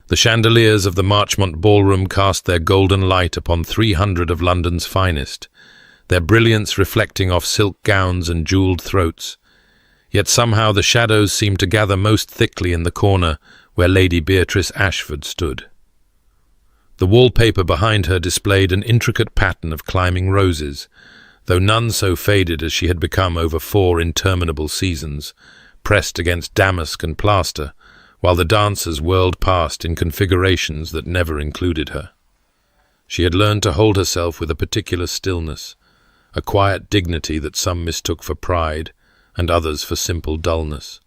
The chandeliers of the Marchmont ballroom cast their golden light upon 300 of London's finest, their brilliance reflecting off silk gowns and jewelled throats. Yet somehow the shadows seemed to gather most thickly in the corner where Lady Beatrice Ashford stood. The wallpaper behind her displayed an intricate pattern of climbing roses, though none so faded as she had become over 4 interminable seasons, pressed against damask and plaster, while the dancers whirled past in configurations that never included her. She had learned to hold herself with a particular stillness, a quiet dignity that some mistook for pride, and others for simple dullness.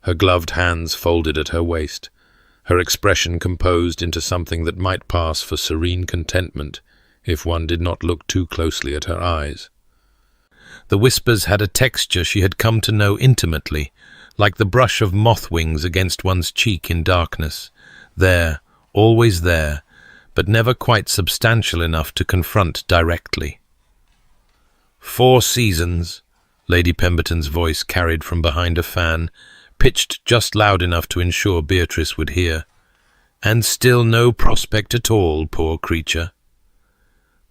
Her gloved hands folded at her waist, her expression composed into something that might pass for serene contentment if one did not look too closely at her eyes. The whispers had a texture she had come to know intimately, like the brush of moth wings against one's cheek in darkness, there, always there, but never quite substantial enough to confront directly. 4 seasons, Lady Pemberton's voice carried from behind a fan, pitched just loud enough to ensure Beatrice would hear. And still no prospect at all, poor creature.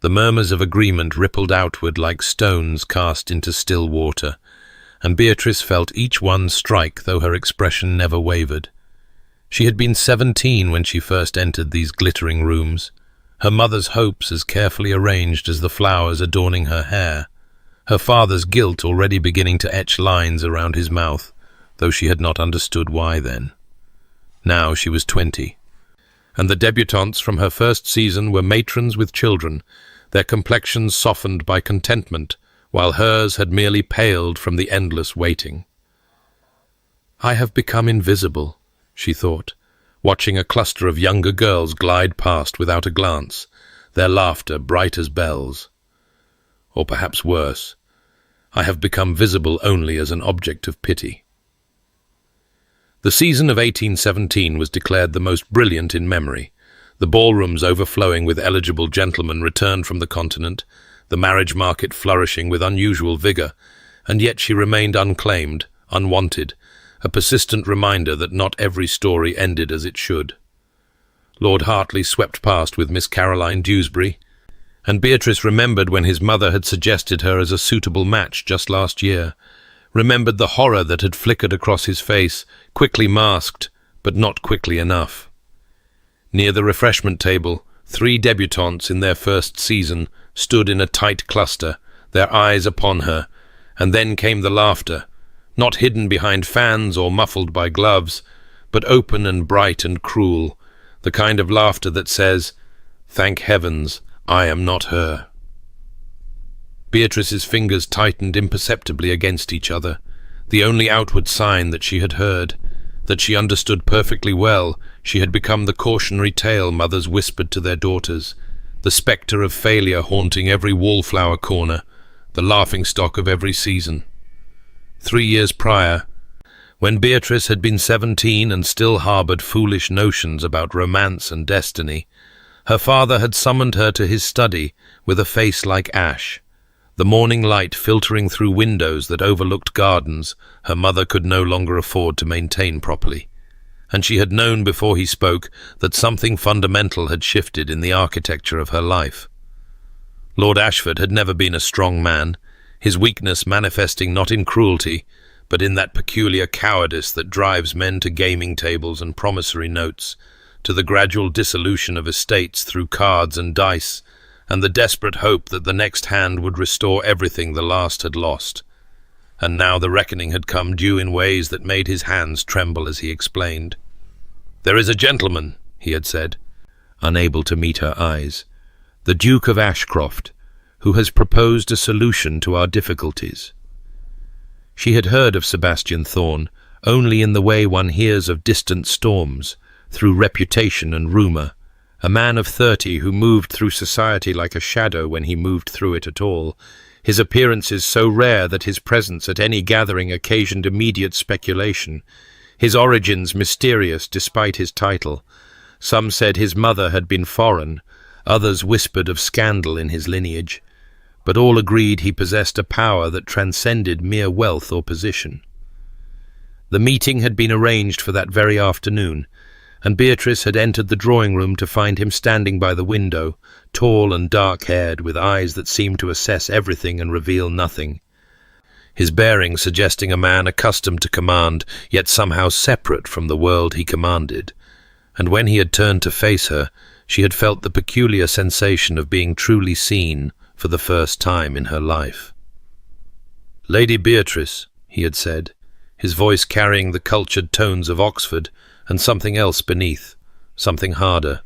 The murmurs of agreement rippled outward like stones cast into still water, and Beatrice felt each one strike, though her expression never wavered. She had been 17 when she first entered these glittering rooms, her mother's hopes as carefully arranged as the flowers adorning her hair, her father's guilt already beginning to etch lines around his mouth, though she had not understood why then. Now she was 20, and the debutantes from her first season were matrons with children, their complexions softened by contentment, while hers had merely paled from the endless waiting. "I have become invisible," she thought, watching a cluster of younger girls glide past without a glance, their laughter bright as bells. Or perhaps worse, I have become visible only as an object of pity. The season of 1817 was declared the most brilliant in memory, the ballrooms overflowing with eligible gentlemen returned from the continent, the marriage market flourishing with unusual vigour, and yet she remained unclaimed, unwanted, a persistent reminder that not every story ended as it should. Lord Hartley swept past with Miss Caroline Dewsbury, and Beatrice remembered when his mother had suggested her as a suitable match just last year, remembered the horror that had flickered across his face, quickly masked, but not quickly enough. Near the refreshment table, 3 debutantes in their first season stood in a tight cluster, their eyes upon her, and then came the laughter, not hidden behind fans or muffled by gloves, but open and bright and cruel, the kind of laughter that says, "Thank heavens, I am not her." Beatrice's fingers tightened imperceptibly against each other, the only outward sign that she had heard, that she understood perfectly well. She had become the cautionary tale mothers whispered to their daughters, the spectre of failure haunting every wallflower corner, the laughingstock of every season. 3 years prior, when Beatrice had been 17 and still harboured foolish notions about romance and destiny, her father had summoned her to his study with a face like ash. The morning light filtering through windows that overlooked gardens her mother could no longer afford to maintain properly, and she had known before he spoke that something fundamental had shifted in the architecture of her life. Lord Ashford had never been a strong man, his weakness manifesting not in cruelty, but in that peculiar cowardice that drives men to gaming tables and promissory notes, to the gradual dissolution of estates through cards and dice, and the desperate hope that the next hand would restore everything the last had lost. And now the reckoning had come due in ways that made his hands tremble as he explained. "There is a gentleman," he had said, unable to meet her eyes, "the Duke of Ashcroft, who has proposed a solution to our difficulties." She had heard of Sebastian Thorne only in the way one hears of distant storms, through reputation and rumour, a man of 30 who moved through society like a shadow when he moved through it at all, his appearances so rare that his presence at any gathering occasioned immediate speculation, his origins mysterious despite his title. Some said his mother had been foreign, others whispered of scandal in his lineage, but all agreed he possessed a power that transcended mere wealth or position. The meeting had been arranged for that very afternoon, and Beatrice had entered the drawing-room to find him standing by the window, tall and dark-haired, with eyes that seemed to assess everything and reveal nothing. His bearing suggesting a man accustomed to command, yet somehow separate from the world he commanded. And when he had turned to face her, she had felt the peculiar sensation of being truly seen for the first time in her life. "Lady Beatrice," he had said, his voice carrying the cultured tones of Oxford and something else beneath, something harder.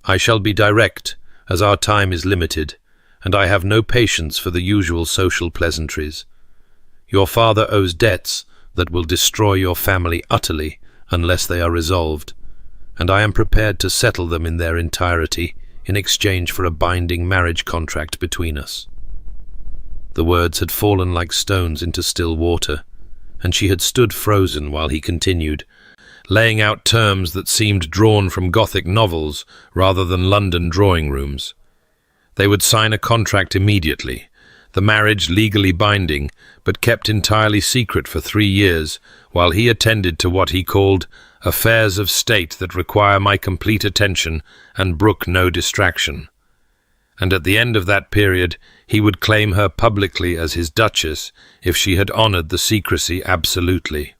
"I shall be direct, as our time is limited, and I have no patience for the usual social pleasantries. Your father owes debts that will destroy your family utterly unless they are resolved, and I am prepared to settle them in their entirety in exchange for a binding marriage contract between us." The words had fallen like stones into still water, and she had stood frozen while he continued, laying out terms that seemed drawn from Gothic novels rather than London drawing-rooms. They would sign a contract immediately, the marriage legally binding, but kept entirely secret for 3 years, while he attended to what he called affairs of state that require my complete attention and brook no distraction. And at the end of that period, he would claim her publicly as his duchess if she had honoured the secrecy absolutely.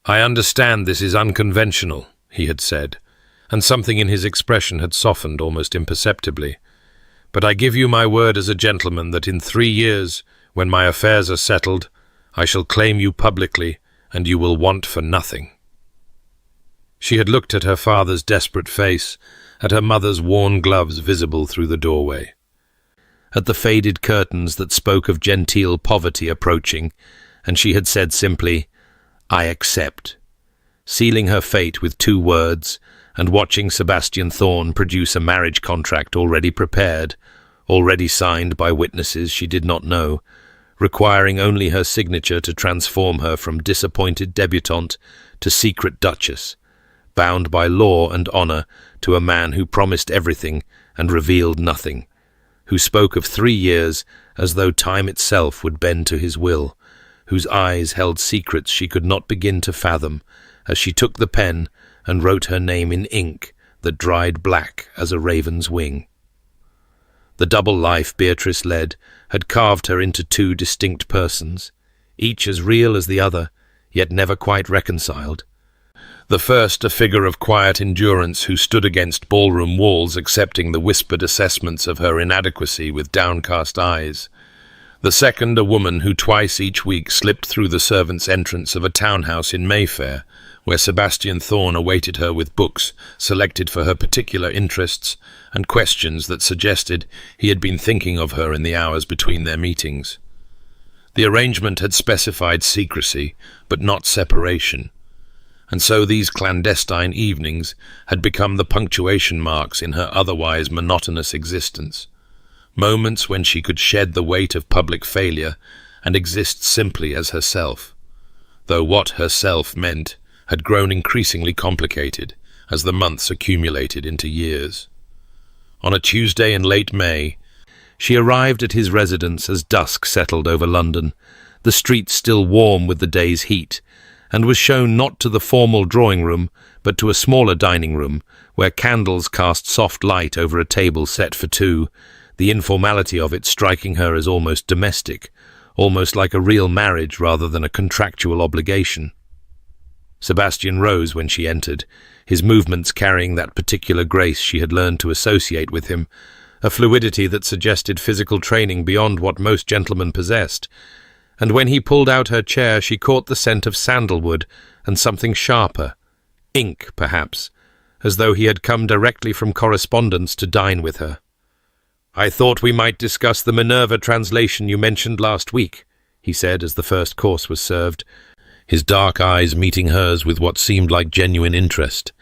"I understand this is unconventional," he had said, and something in his expression had softened almost imperceptibly. "But I give you my word as a gentleman that in 3 years, when my affairs are settled, I shall claim you publicly, and you will want for nothing." She had looked at her father's desperate face, at her mother's worn gloves visible through the doorway, at the faded curtains that spoke of genteel poverty approaching, and she had said simply, "I accept," sealing her fate with 2 words, and watching Sebastian Thorne produce a marriage contract already prepared, already signed by witnesses she did not know, requiring only her signature to transform her from disappointed debutante to secret duchess, bound by law and honour to a man who promised everything and revealed nothing, who spoke of 3 years as though time itself would bend to his will, whose eyes held secrets she could not begin to fathom, as she took the pen and wrote her name in ink that dried black as a raven's wing. The double life Beatrice led had carved her into 2 distinct persons, each as real as the other, yet never quite reconciled. The first a figure of quiet endurance who stood against ballroom walls accepting the whispered assessments of her inadequacy with downcast eyes. The second a woman who twice each week slipped through the servants' entrance of a townhouse in Mayfair, where Sebastian Thorne awaited her with books selected for her particular interests and questions that suggested he had been thinking of her in the hours between their meetings. The arrangement had specified secrecy, but not separation, and so these clandestine evenings had become the punctuation marks in her otherwise monotonous existence, moments when she could shed the weight of public failure and exist simply as herself, though what herself meant had grown increasingly complicated as the months accumulated into years. On a Tuesday in late May, she arrived at his residence as dusk settled over London, the streets still warm with the day's heat, and was shown not to the formal drawing-room, but to a smaller dining-room, where candles cast soft light over a table set for 2, the informality of it striking her as almost domestic, almost like a real marriage rather than a contractual obligation. Sebastian rose when she entered, his movements carrying that particular grace she had learned to associate with him, a fluidity that suggested physical training beyond what most gentlemen possessed, and when he pulled out her chair she caught the scent of sandalwood and something sharper, ink perhaps, as though he had come directly from correspondence to dine with her. "I thought we might discuss the Minerva translation you mentioned last week," he said as the first course was served, his dark eyes meeting hers with what seemed like genuine interest,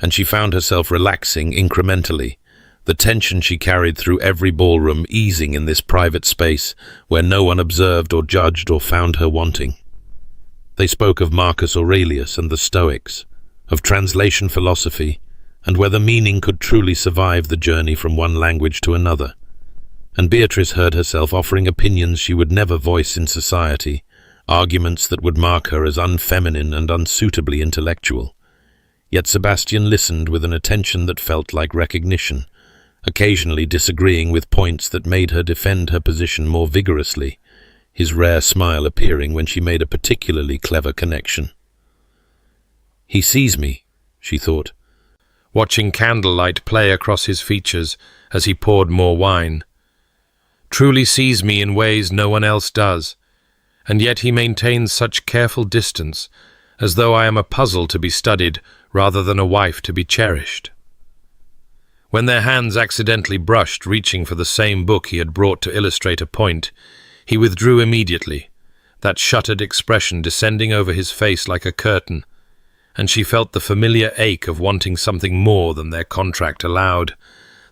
and she found herself relaxing incrementally, the tension she carried through every ballroom easing in this private space where no one observed or judged or found her wanting. They spoke of Marcus Aurelius and the Stoics, of translation philosophy, and whether meaning could truly survive the journey from one language to another. And Beatrice heard herself offering opinions she would never voice in society, arguments that would mark her as unfeminine and unsuitably intellectual. Yet Sebastian listened with an attention that felt like recognition, occasionally disagreeing with points that made her defend her position more vigorously, his rare smile appearing when she made a particularly clever connection. "He sees me," she thought, watching candlelight play across his features as he poured more wine. "Truly sees me in ways no one else does, and yet he maintains such careful distance, as though I am a puzzle to be studied rather than a wife to be cherished." When their hands accidentally brushed, reaching for the same book he had brought to illustrate a point, he withdrew immediately, that shuttered expression descending over his face like a curtain, and she felt the familiar ache of wanting something more than their contract allowed,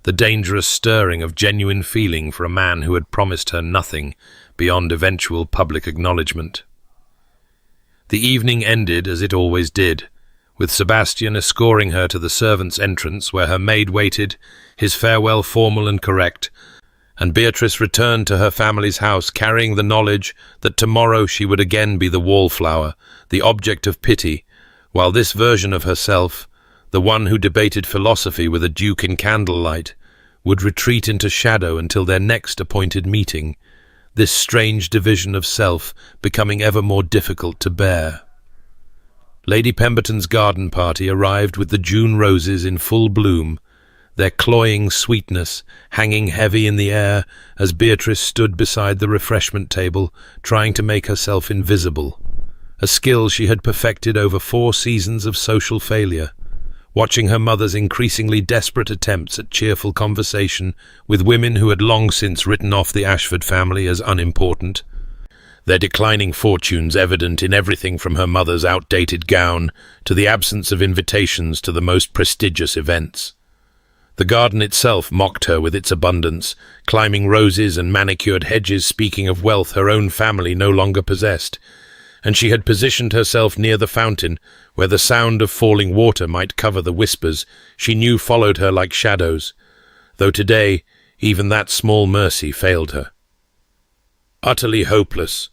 the dangerous stirring of genuine feeling for a man who had promised her nothing beyond eventual public acknowledgement. The evening ended as it always did, with Sebastian escorting her to the servants' entrance where her maid waited, his farewell formal and correct, and Beatrice returned to her family's house carrying the knowledge that tomorrow she would again be the wallflower, the object of pity, while this version of herself, the one who debated philosophy with a duke in candlelight, would retreat into shadow until their next appointed meeting, this strange division of self becoming ever more difficult to bear. Lady Pemberton's garden party arrived with the June roses in full bloom, their cloying sweetness hanging heavy in the air as Beatrice stood beside the refreshment table, trying to make herself invisible, a skill she had perfected over 4 seasons of social failure, watching her mother's increasingly desperate attempts at cheerful conversation with women who had long since written off the Ashford family as unimportant, their declining fortunes evident in everything from her mother's outdated gown to the absence of invitations to the most prestigious events. The garden itself mocked her with its abundance, climbing roses and manicured hedges speaking of wealth her own family no longer possessed, and she had positioned herself near the fountain, where the sound of falling water might cover the whispers she knew followed her like shadows, though today even that small mercy failed her. "Utterly hopeless,"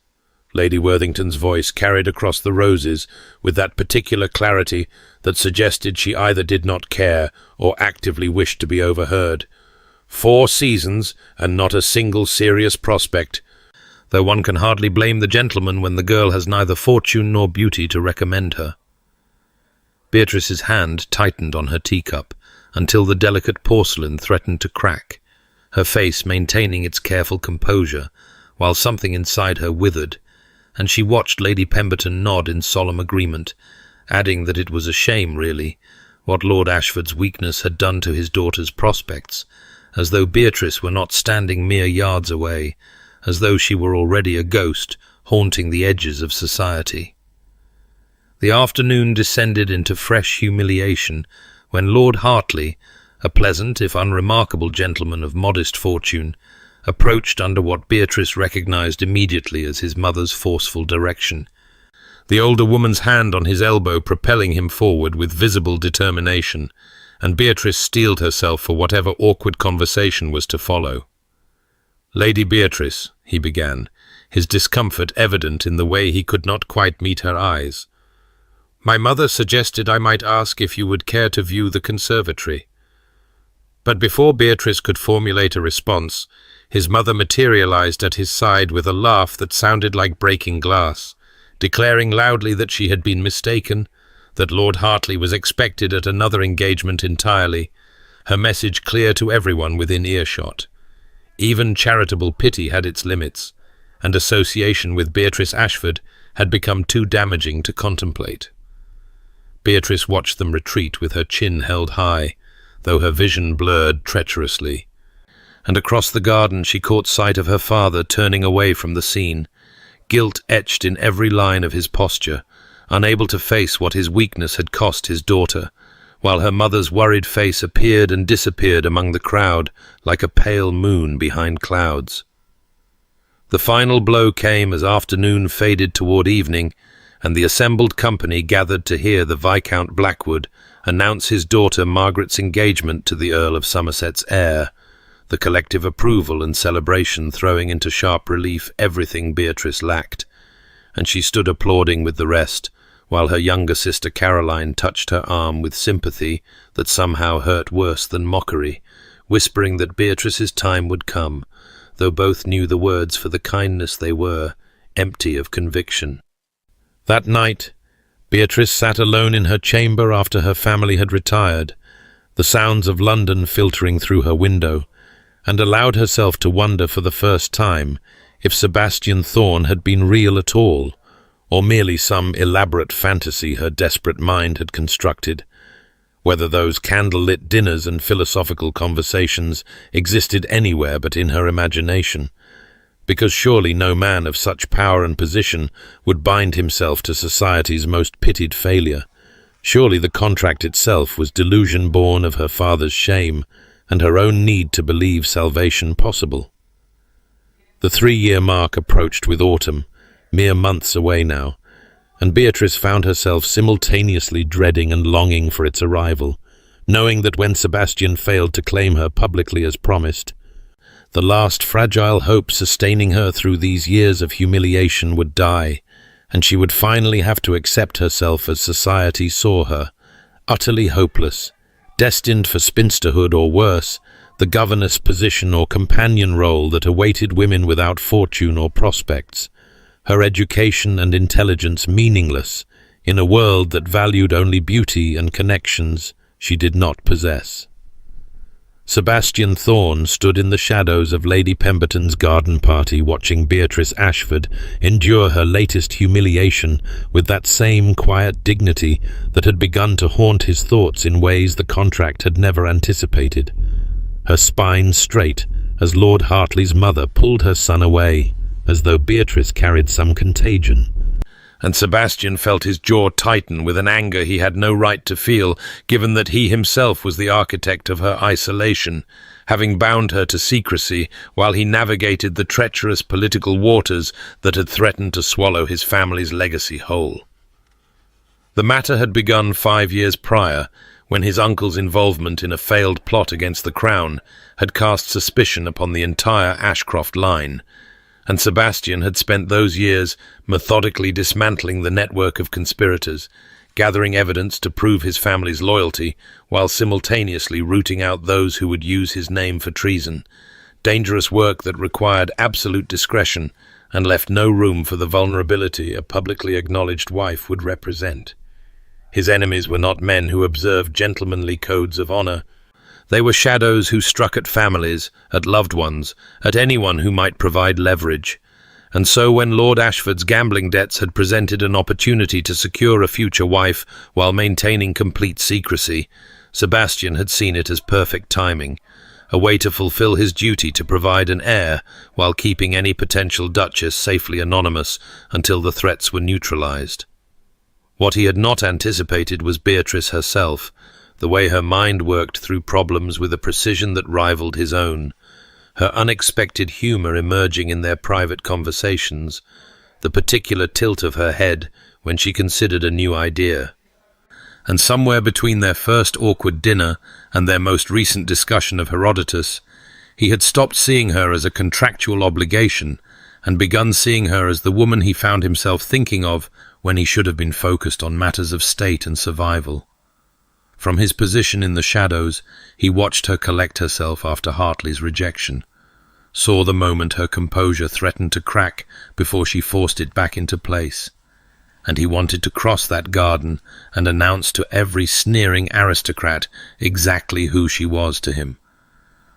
Lady Worthington's voice carried across the roses with that particular clarity that suggested she either did not care or actively wished to be overheard. 4 seasons and not a single serious prospect, though one can hardly blame the gentleman when the girl has neither fortune nor beauty to recommend her. Beatrice's hand tightened on her teacup until the delicate porcelain threatened to crack, her face maintaining its careful composure, while something inside her withered, and she watched Lady Pemberton nod in solemn agreement, adding that it was a shame, really, what Lord Ashford's weakness had done to his daughter's prospects, as though Beatrice were not standing mere yards away, as though she were already a ghost haunting the edges of society. The afternoon descended into fresh humiliation when Lord Hartley, a pleasant if unremarkable gentleman of modest fortune, approached under what Beatrice recognized immediately as his mother's forceful direction, the older woman's hand on his elbow propelling him forward with visible determination, and Beatrice steeled herself for whatever awkward conversation was to follow. "Lady Beatrice," he began, his discomfort evident in the way he could not quite meet her eyes, "my mother suggested I might ask if you would care to view the conservatory." But before Beatrice could formulate a response, his mother materialized at his side with a laugh that sounded like breaking glass, declaring loudly that she had been mistaken, that Lord Hartley was expected at another engagement entirely, her message clear to everyone within earshot. Even charitable pity had its limits, and association with Beatrice Ashford had become too damaging to contemplate. Beatrice watched them retreat with her chin held high, though her vision blurred treacherously, and across the garden she caught sight of her father turning away from the scene, guilt etched in every line of his posture, unable to face what his weakness had cost his daughter, while her mother's worried face appeared and disappeared among the crowd like a pale moon behind clouds. The final blow came as afternoon faded toward evening, and the assembled company gathered to hear the Viscount Blackwood announce his daughter Margaret's engagement to the Earl of Somerset's heir, the collective approval and celebration throwing into sharp relief everything Beatrice lacked, and she stood applauding with the rest, while her younger sister Caroline touched her arm with sympathy that somehow hurt worse than mockery, whispering that Beatrice's time would come, though both knew the words for the kindness they were, empty of conviction. That night, Beatrice sat alone in her chamber after her family had retired, the sounds of London filtering through her window, and allowed herself to wonder for the first time if Sebastian Thorne had been real at all, or merely some elaborate fantasy her desperate mind had constructed, whether those candle-lit dinners and philosophical conversations existed anywhere but in her imagination, because surely no man of such power and position would bind himself to society's most pitied failure. Surely the contract itself was delusion born of her father's shame and her own need to believe salvation possible. The 3-year mark approached with autumn, mere months away now, and Beatrice found herself simultaneously dreading and longing for its arrival, knowing that when Sebastian failed to claim her publicly as promised, the last fragile hope sustaining her through these years of humiliation would die, and she would finally have to accept herself as society saw her, utterly hopeless, destined for spinsterhood or worse, the governess position or companion role that awaited women without fortune or prospects, her education and intelligence meaningless in a world that valued only beauty and connections she did not possess. Sebastian Thorne stood in the shadows of Lady Pemberton's garden party watching Beatrice Ashford endure her latest humiliation with that same quiet dignity that had begun to haunt his thoughts in ways the contract had never anticipated. Her spine straight as Lord Hartley's mother pulled her son away, as though Beatrice carried some contagion. And Sebastian felt his jaw tighten with an anger he had no right to feel, given that he himself was the architect of her isolation, having bound her to secrecy while he navigated the treacherous political waters that had threatened to swallow his family's legacy whole. The matter had begun 5 years prior, when his uncle's involvement in a failed plot against the Crown had cast suspicion upon the entire Ashcroft line, and Sebastian had spent those years methodically dismantling the network of conspirators, gathering evidence to prove his family's loyalty, while simultaneously rooting out those who would use his name for treason, dangerous work that required absolute discretion and left no room for the vulnerability a publicly acknowledged wife would represent. His enemies were not men who observed gentlemanly codes of honor. They were shadows who struck at families, at loved ones, at anyone who might provide leverage. And so when Lord Ashford's gambling debts had presented an opportunity to secure a future wife while maintaining complete secrecy, Sebastian had seen it as perfect timing, a way to fulfill his duty to provide an heir while keeping any potential duchess safely anonymous until the threats were neutralized. What he had not anticipated was Beatrice herself, the way her mind worked through problems with a precision that rivaled his own, her unexpected humor emerging in their private conversations, the particular tilt of her head when she considered a new idea. And somewhere between their first awkward dinner and their most recent discussion of Herodotus, he had stopped seeing her as a contractual obligation and begun seeing her as the woman he found himself thinking of when he should have been focused on matters of state and survival. From his position in the shadows, he watched her collect herself after Hartley's rejection, saw the moment her composure threatened to crack before she forced it back into place, and he wanted to cross that garden and announce to every sneering aristocrat exactly who she was to him.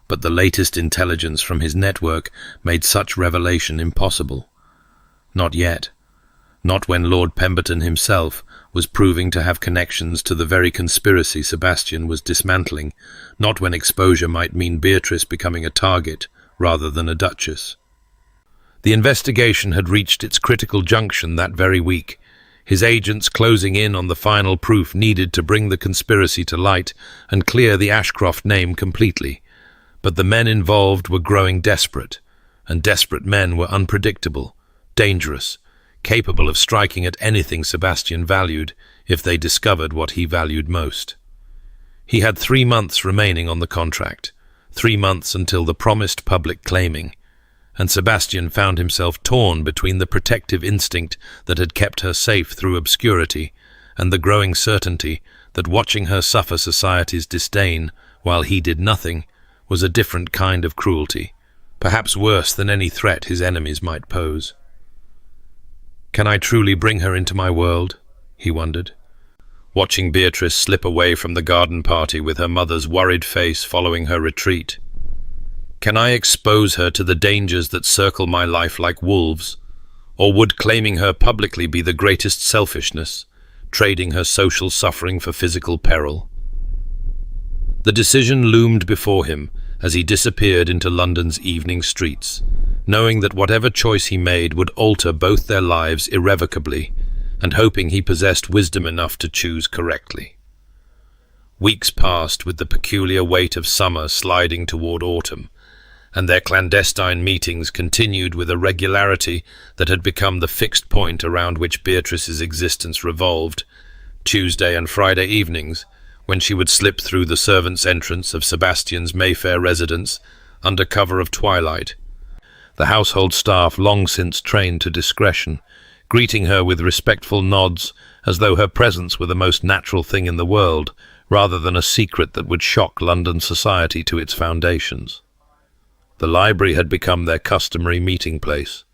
But the latest intelligence from his network made such revelation impossible. Not yet. Not when Lord Pemberton himself was proving to have connections to the very conspiracy Sebastian was dismantling, not when exposure might mean Beatrice becoming a target rather than a duchess. The investigation had reached its critical junction that very week, his agents closing in on the final proof needed to bring the conspiracy to light and clear the Ashcroft name completely. But the men involved were growing desperate, and desperate men were unpredictable, dangerous, capable of striking at anything Sebastian valued if they discovered what he valued most. He had 3 months remaining on the contract, 3 months until the promised public claiming, and Sebastian found himself torn between the protective instinct that had kept her safe through obscurity and the growing certainty that watching her suffer society's disdain while he did nothing was a different kind of cruelty, perhaps worse than any threat his enemies might pose. "Can I truly bring her into my world?" he wondered, watching Beatrice slip away from the garden party with her mother's worried face following her retreat. "Can I expose her to the dangers that circle my life like wolves? Or would claiming her publicly be the greatest selfishness, trading her social suffering for physical peril?" The decision loomed before him as he disappeared into London's evening streets, knowing that whatever choice he made would alter both their lives irrevocably, and hoping he possessed wisdom enough to choose correctly. Weeks passed with the peculiar weight of summer sliding toward autumn, and their clandestine meetings continued with a regularity that had become the fixed point around which Beatrice's existence revolved. Tuesday and Friday evenings, when she would slip through the servants' entrance of Sebastian's Mayfair residence under cover of twilight, the household staff long since trained to discretion, greeting her with respectful nods as though her presence were the most natural thing in the world, rather than a secret that would shock London society to its foundations. The library had become their customary meeting place,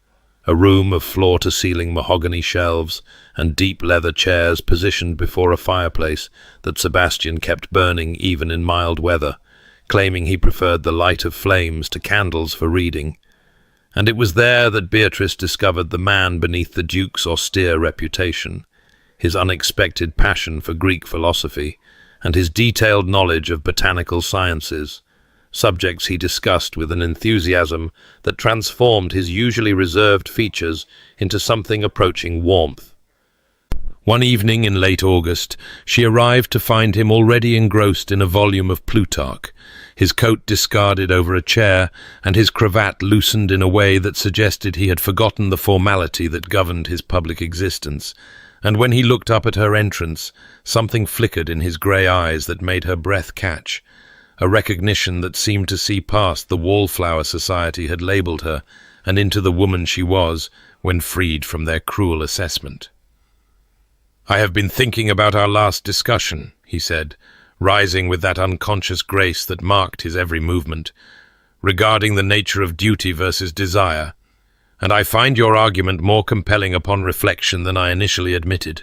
a room of floor-to-ceiling mahogany shelves and deep leather chairs positioned before a fireplace that Sebastian kept burning even in mild weather, claiming he preferred the light of flames to candles for reading. And it was there that Beatrice discovered the man beneath the Duke's austere reputation, his unexpected passion for Greek philosophy, and his detailed knowledge of botanical sciences, subjects he discussed with an enthusiasm that transformed his usually reserved features into something approaching warmth. One evening in late August, she arrived to find him already engrossed in a volume of Plutarch, his coat discarded over a chair and his cravat loosened in a way that suggested he had forgotten the formality that governed his public existence. And when he looked up at her entrance, something flickered in his grey eyes that made her breath catch, a recognition that seemed to see past the wallflower society had labelled her and into the woman she was when freed from their cruel assessment. "I have been thinking about our last discussion," he said, rising with that unconscious grace that marked his every movement, "regarding the nature of duty versus desire, and I find your argument more compelling upon reflection than I initially admitted."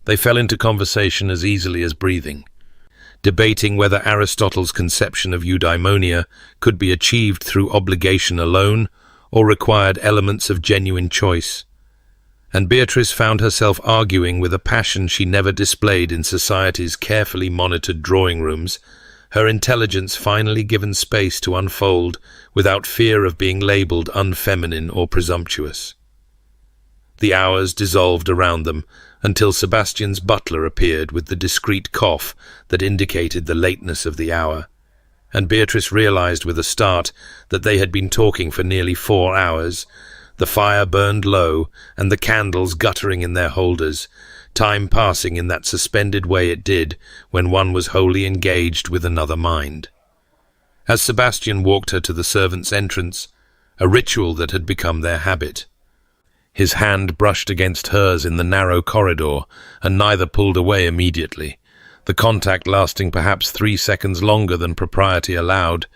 They fell into conversation as easily as breathing, debating whether Aristotle's conception of eudaimonia could be achieved through obligation alone or required elements of genuine choice. And Beatrice found herself arguing with a passion she never displayed in society's carefully monitored drawing rooms, her intelligence finally given space to unfold without fear of being labelled unfeminine or presumptuous. The hours dissolved around them until Sebastian's butler appeared with the discreet cough that indicated the lateness of the hour, and Beatrice realized with a start that they had been talking for nearly 4 hours. The fire burned low, and the candles guttering in their holders, time passing in that suspended way it did when one was wholly engaged with another mind. As Sebastian walked her to the servants' entrance, a ritual that had become their habit, his hand brushed against hers in the narrow corridor, and neither pulled away immediately, the contact lasting perhaps 3 seconds longer than propriety allowed,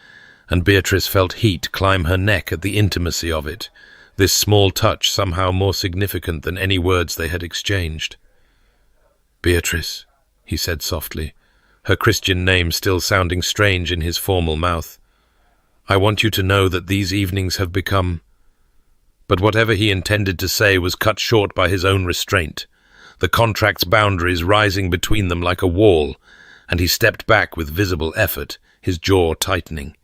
and Beatrice felt heat climb her neck at the intimacy of it, this small touch somehow more significant than any words they had exchanged. "Beatrice," he said softly, her Christian name still sounding strange in his formal mouth, "I want you to know that these evenings have become—" But whatever he intended to say was cut short by his own restraint, the contract's boundaries rising between them like a wall, and he stepped back with visible effort, his jaw tightening.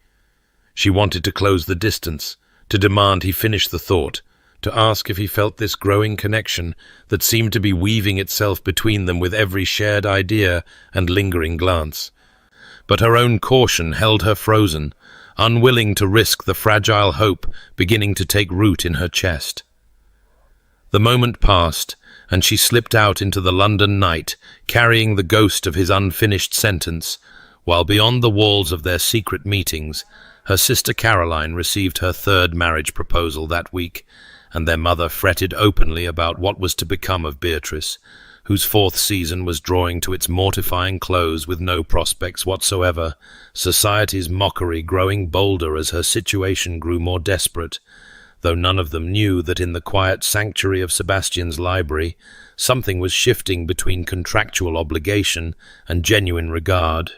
She wanted to close the distance, to demand he finish the thought, to ask if he felt this growing connection that seemed to be weaving itself between them with every shared idea and lingering glance. But her own caution held her frozen, unwilling to risk the fragile hope beginning to take root in her chest. The moment passed, and she slipped out into the London night, carrying the ghost of his unfinished sentence, While beyond the walls of their secret meetings, her sister Caroline received her third marriage proposal that week, and their mother fretted openly about what was to become of Beatrice, whose fourth season was drawing to its mortifying close with no prospects whatsoever, society's mockery growing bolder as her situation grew more desperate, though none of them knew that in the quiet sanctuary of Sebastian's library, something was shifting between contractual obligation and genuine regard,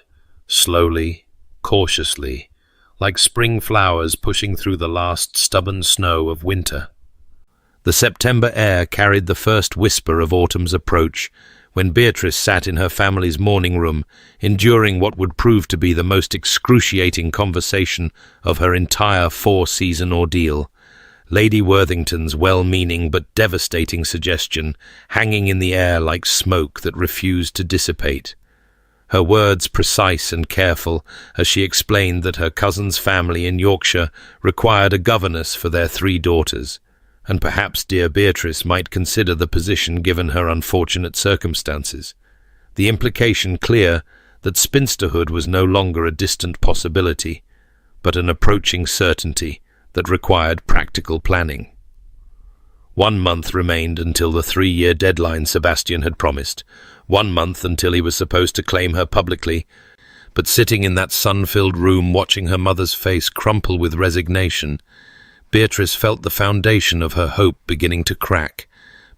slowly, cautiously, like spring flowers pushing through the last stubborn snow of winter. The September air carried the first whisper of autumn's approach, when Beatrice sat in her family's morning room, enduring what would prove to be the most excruciating conversation of her entire four-season ordeal. Lady Worthington's well-meaning but devastating suggestion hanging in the air like smoke that refused to dissipate. Her words precise and careful as she explained that her cousin's family in Yorkshire required a governess for their 3 daughters, and perhaps dear Beatrice might consider the position given her unfortunate circumstances. The implication clear that spinsterhood was no longer a distant possibility, but an approaching certainty that required practical planning. 1 month remained until the 3-year deadline Sebastian had promised. 1 month until he was supposed to claim her publicly, but sitting in that sun-filled room watching her mother's face crumple with resignation, Beatrice felt the foundation of her hope beginning to crack,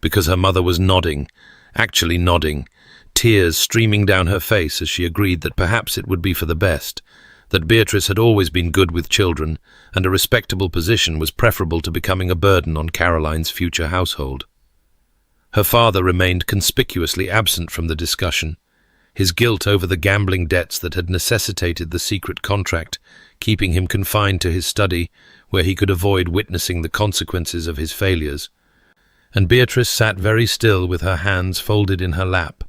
because her mother was nodding, actually nodding, tears streaming down her face as she agreed that perhaps it would be for the best, that Beatrice had always been good with children, and a respectable position was preferable to becoming a burden on Caroline's future household. Her father remained conspicuously absent from the discussion, his guilt over the gambling debts that had necessitated the secret contract, keeping him confined to his study, where he could avoid witnessing the consequences of his failures. And Beatrice sat very still with her hands folded in her lap,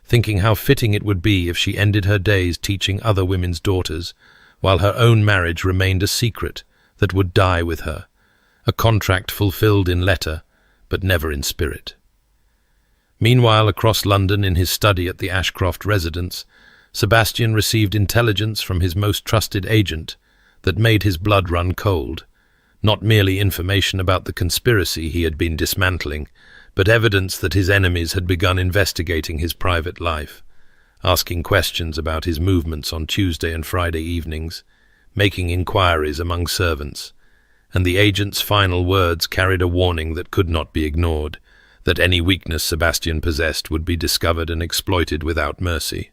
thinking how fitting it would be if she ended her days teaching other women's daughters, while her own marriage remained a secret that would die with her, a contract fulfilled in letter, but never in spirit. Meanwhile, across London in his study at the Ashcroft residence, Sebastian received intelligence from his most trusted agent that made his blood run cold, not merely information about the conspiracy he had been dismantling, but evidence that his enemies had begun investigating his private life, asking questions about his movements on Tuesday and Friday evenings, making inquiries among servants, and the agent's final words carried a warning that could not be ignored, that any weakness Sebastian possessed would be discovered and exploited without mercy.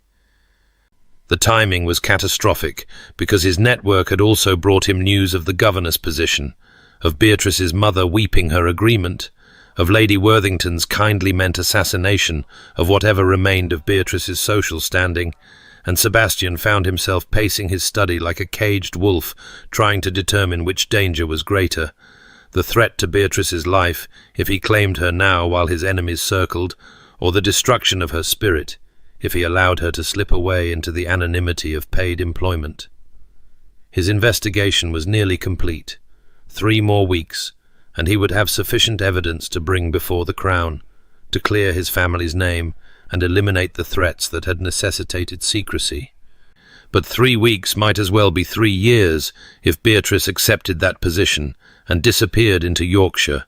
The timing was catastrophic, because his network had also brought him news of the governess position, of Beatrice's mother weeping her agreement, of Lady Worthington's kindly meant assassination of whatever remained of Beatrice's social standing, and Sebastian found himself pacing his study like a caged wolf, trying to determine which danger was greater, the threat to Beatrice's life, if he claimed her now while his enemies circled, or the destruction of her spirit, if he allowed her to slip away into the anonymity of paid employment. His investigation was nearly complete. 3 more weeks, and he would have sufficient evidence to bring before the Crown, to clear his family's name and eliminate the threats that had necessitated secrecy. But 3 weeks might as well be 3 years if Beatrice accepted that position and disappeared into Yorkshire,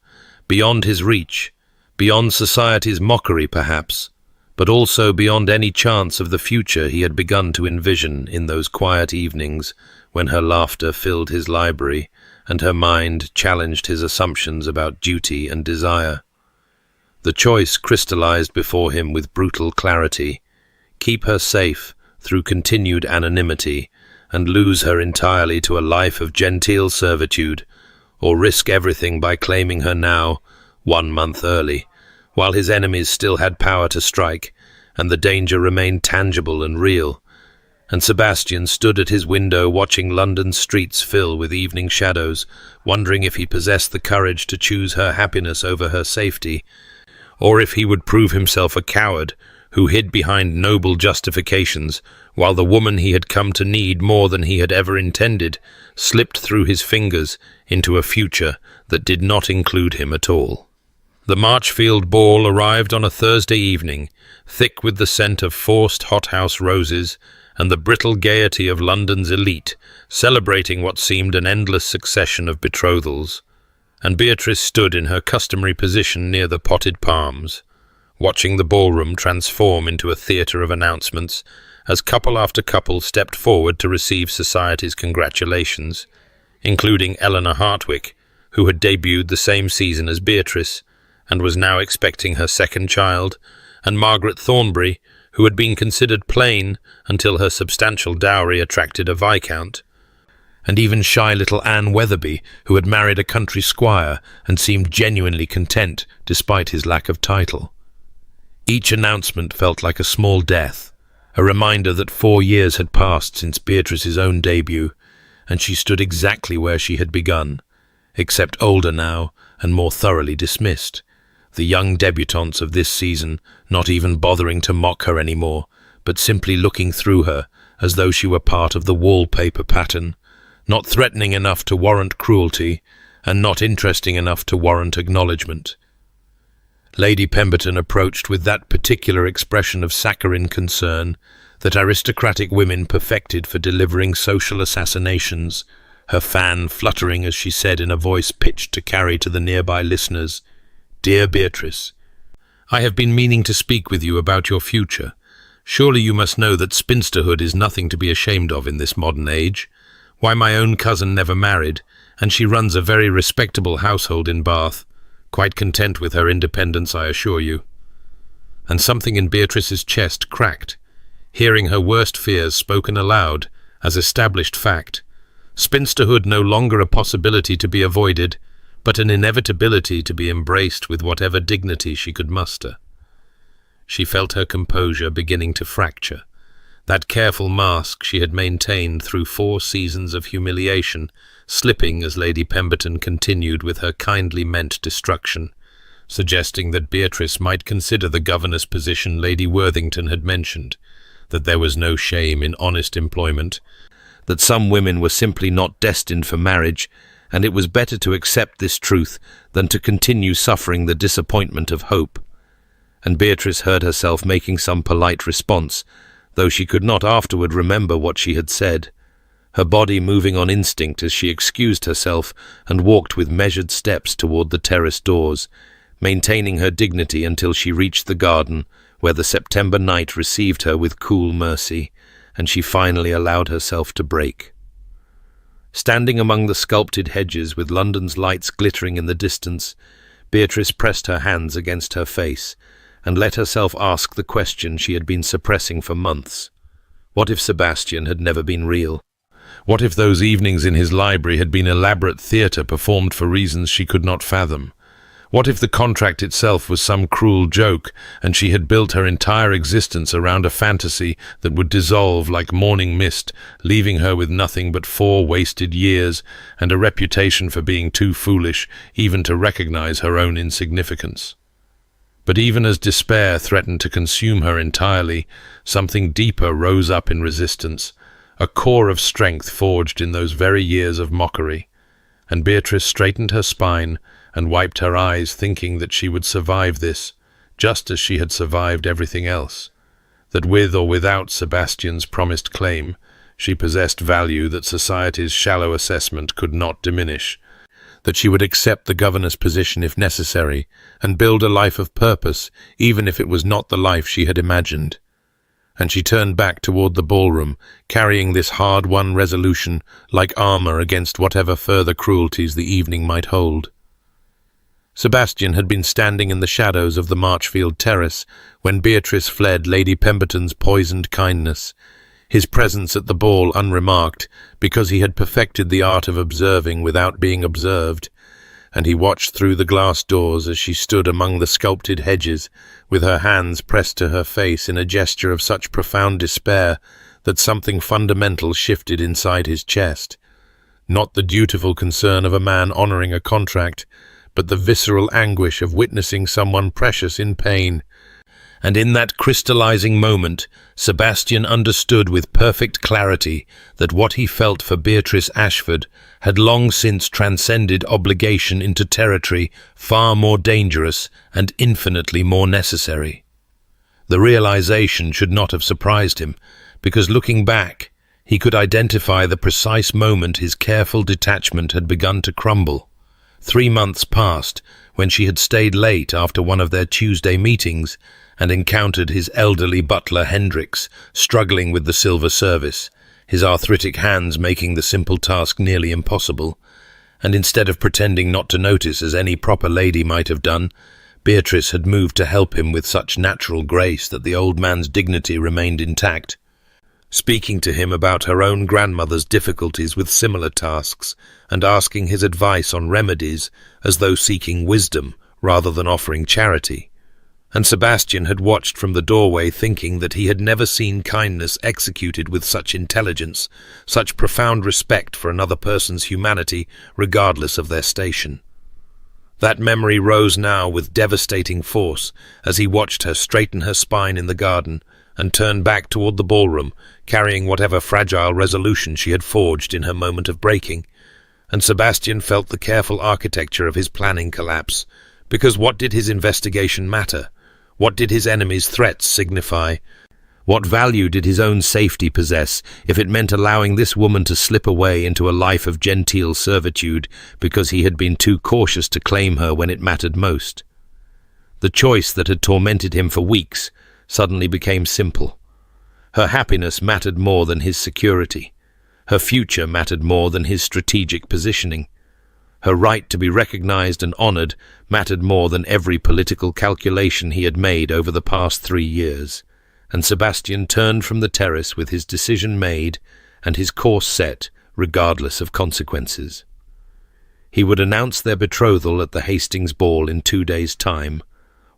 beyond his reach, beyond society's mockery perhaps, but also beyond any chance of the future he had begun to envision in those quiet evenings when her laughter filled his library and her mind challenged his assumptions about duty and desire. The choice crystallized before him with brutal clarity: keep her safe through continued anonymity and lose her entirely to a life of genteel servitude, or risk everything by claiming her now, 1 month early, while his enemies still had power to strike, and the danger remained tangible and real. And Sebastian stood at his window watching London's streets fill with evening shadows, wondering if he possessed the courage to choose her happiness over her safety, or if he would prove himself a coward who hid behind noble justifications, while the woman he had come to need more than he had ever intended slipped through his fingers into a future that did not include him at all. The Marchfield ball arrived on a Thursday evening, thick with the scent of forced hothouse roses and the brittle gaiety of London's elite, celebrating what seemed an endless succession of betrothals. And Beatrice stood in her customary position near the potted palms, watching the ballroom transform into a theatre of announcements as couple after couple stepped forward to receive society's congratulations, including Eleanor Hartwick, who had debuted the same season as Beatrice and was now expecting her second child, and Margaret Thornbury, who had been considered plain until her substantial dowry attracted a viscount, and even shy little Anne Weatherby, who had married a country squire and seemed genuinely content despite his lack of title. Each announcement felt like a small death, a reminder that 4 years had passed since Beatrice's own debut, and she stood exactly where she had begun, except older now and more thoroughly dismissed. The young debutantes of this season not even bothering to mock her anymore, but simply looking through her as though she were part of the wallpaper pattern, not threatening enough to warrant cruelty, and not interesting enough to warrant acknowledgement. Lady Pemberton approached with that particular expression of saccharine concern that aristocratic women perfected for delivering social assassinations, her fan fluttering as she said in a voice pitched to carry to the nearby listeners, "Dear Beatrice, I have been meaning to speak with you about your future. Surely you must know that spinsterhood is nothing to be ashamed of in this modern age. Why, my own cousin never married, and she runs a very respectable household in Bath, quite content with her independence, I assure you." And something in Beatrice's chest cracked, hearing her worst fears spoken aloud as established fact. Spinsterhood no longer a possibility to be avoided, but an inevitability to be embraced with whatever dignity she could muster. She felt her composure beginning to fracture. That careful mask she had maintained through 4 seasons of humiliation, slipping as Lady Pemberton continued with her kindly meant destruction, suggesting that Beatrice might consider the governor's position Lady Worthington had mentioned, that there was no shame in honest employment, that some women were simply not destined for marriage, and it was better to accept this truth than to continue suffering the disappointment of hope. And Beatrice heard herself making some polite response, though she could not afterward remember what she had said, her body moving on instinct as she excused herself and walked with measured steps toward the terrace doors, maintaining her dignity until she reached the garden, where the September night received her with cool mercy, and she finally allowed herself to break. Standing among the sculpted hedges with London's lights glittering in the distance, Beatrice pressed her hands against her face and let herself ask the question she had been suppressing for months. What if Sebastian had never been real? What if those evenings in his library had been elaborate theatre performed for reasons she could not fathom? What if the contract itself was some cruel joke, and she had built her entire existence around a fantasy that would dissolve like morning mist, leaving her with nothing but 4 wasted years and a reputation for being too foolish even to recognize her own insignificance? But even as despair threatened to consume her entirely, something deeper rose up in resistance, a core of strength forged in those very years of mockery. And Beatrice straightened her spine and wiped her eyes, thinking that she would survive this, just as she had survived everything else, that with or without Sebastian's promised claim, she possessed value that society's shallow assessment could not diminish, that she would accept the governor's position if necessary, and build a life of purpose, even if it was not the life she had imagined. And she turned back toward the ballroom, carrying this hard-won resolution like armor against whatever further cruelties the evening might hold. Sebastian had been standing in the shadows of the Marchfield terrace when Beatrice fled Lady Pemberton's poisoned kindness, his presence at the ball unremarked because he had perfected the art of observing without being observed, and he watched through the glass doors as she stood among the sculpted hedges with her hands pressed to her face in a gesture of such profound despair that something fundamental shifted inside his chest. Not the dutiful concern of a man honoring a contract, but the visceral anguish of witnessing someone precious in pain. And in that crystallizing moment, Sebastian understood with perfect clarity that what he felt for Beatrice Ashford had long since transcended obligation into territory far more dangerous and infinitely more necessary. The realization should not have surprised him, because looking back, he could identify the precise moment his careful detachment had begun to crumble. 3 months passed when she had stayed late after one of their Tuesday meetings and encountered his elderly butler Hendricks struggling with the silver service, his arthritic hands making the simple task nearly impossible. And instead of pretending not to notice as any proper lady might have done, Beatrice had moved to help him with such natural grace that the old man's dignity remained intact, speaking to him about her own grandmother's difficulties with similar tasks and asking his advice on remedies as though seeking wisdom rather than offering charity. And Sebastian had watched from the doorway thinking that he had never seen kindness executed with such intelligence, such profound respect for another person's humanity regardless of their station. That memory rose now with devastating force as he watched her straighten her spine in the garden and turn back toward the ballroom, carrying whatever fragile resolution she had forged in her moment of breaking. And Sebastian felt the careful architecture of his planning collapse, because what did his investigation matter? What did his enemy's threats signify? What value did his own safety possess if it meant allowing this woman to slip away into a life of genteel servitude because he had been too cautious to claim her when it mattered most? The choice that had tormented him for weeks suddenly became simple. Her happiness mattered more than his security. Her future mattered more than his strategic positioning. Her right to be recognized and honored mattered more than every political calculation he had made over the past 3 years. And Sebastian turned from the terrace with his decision made and his course set, regardless of consequences. He would announce their betrothal at the Hastings ball in 2 days' time,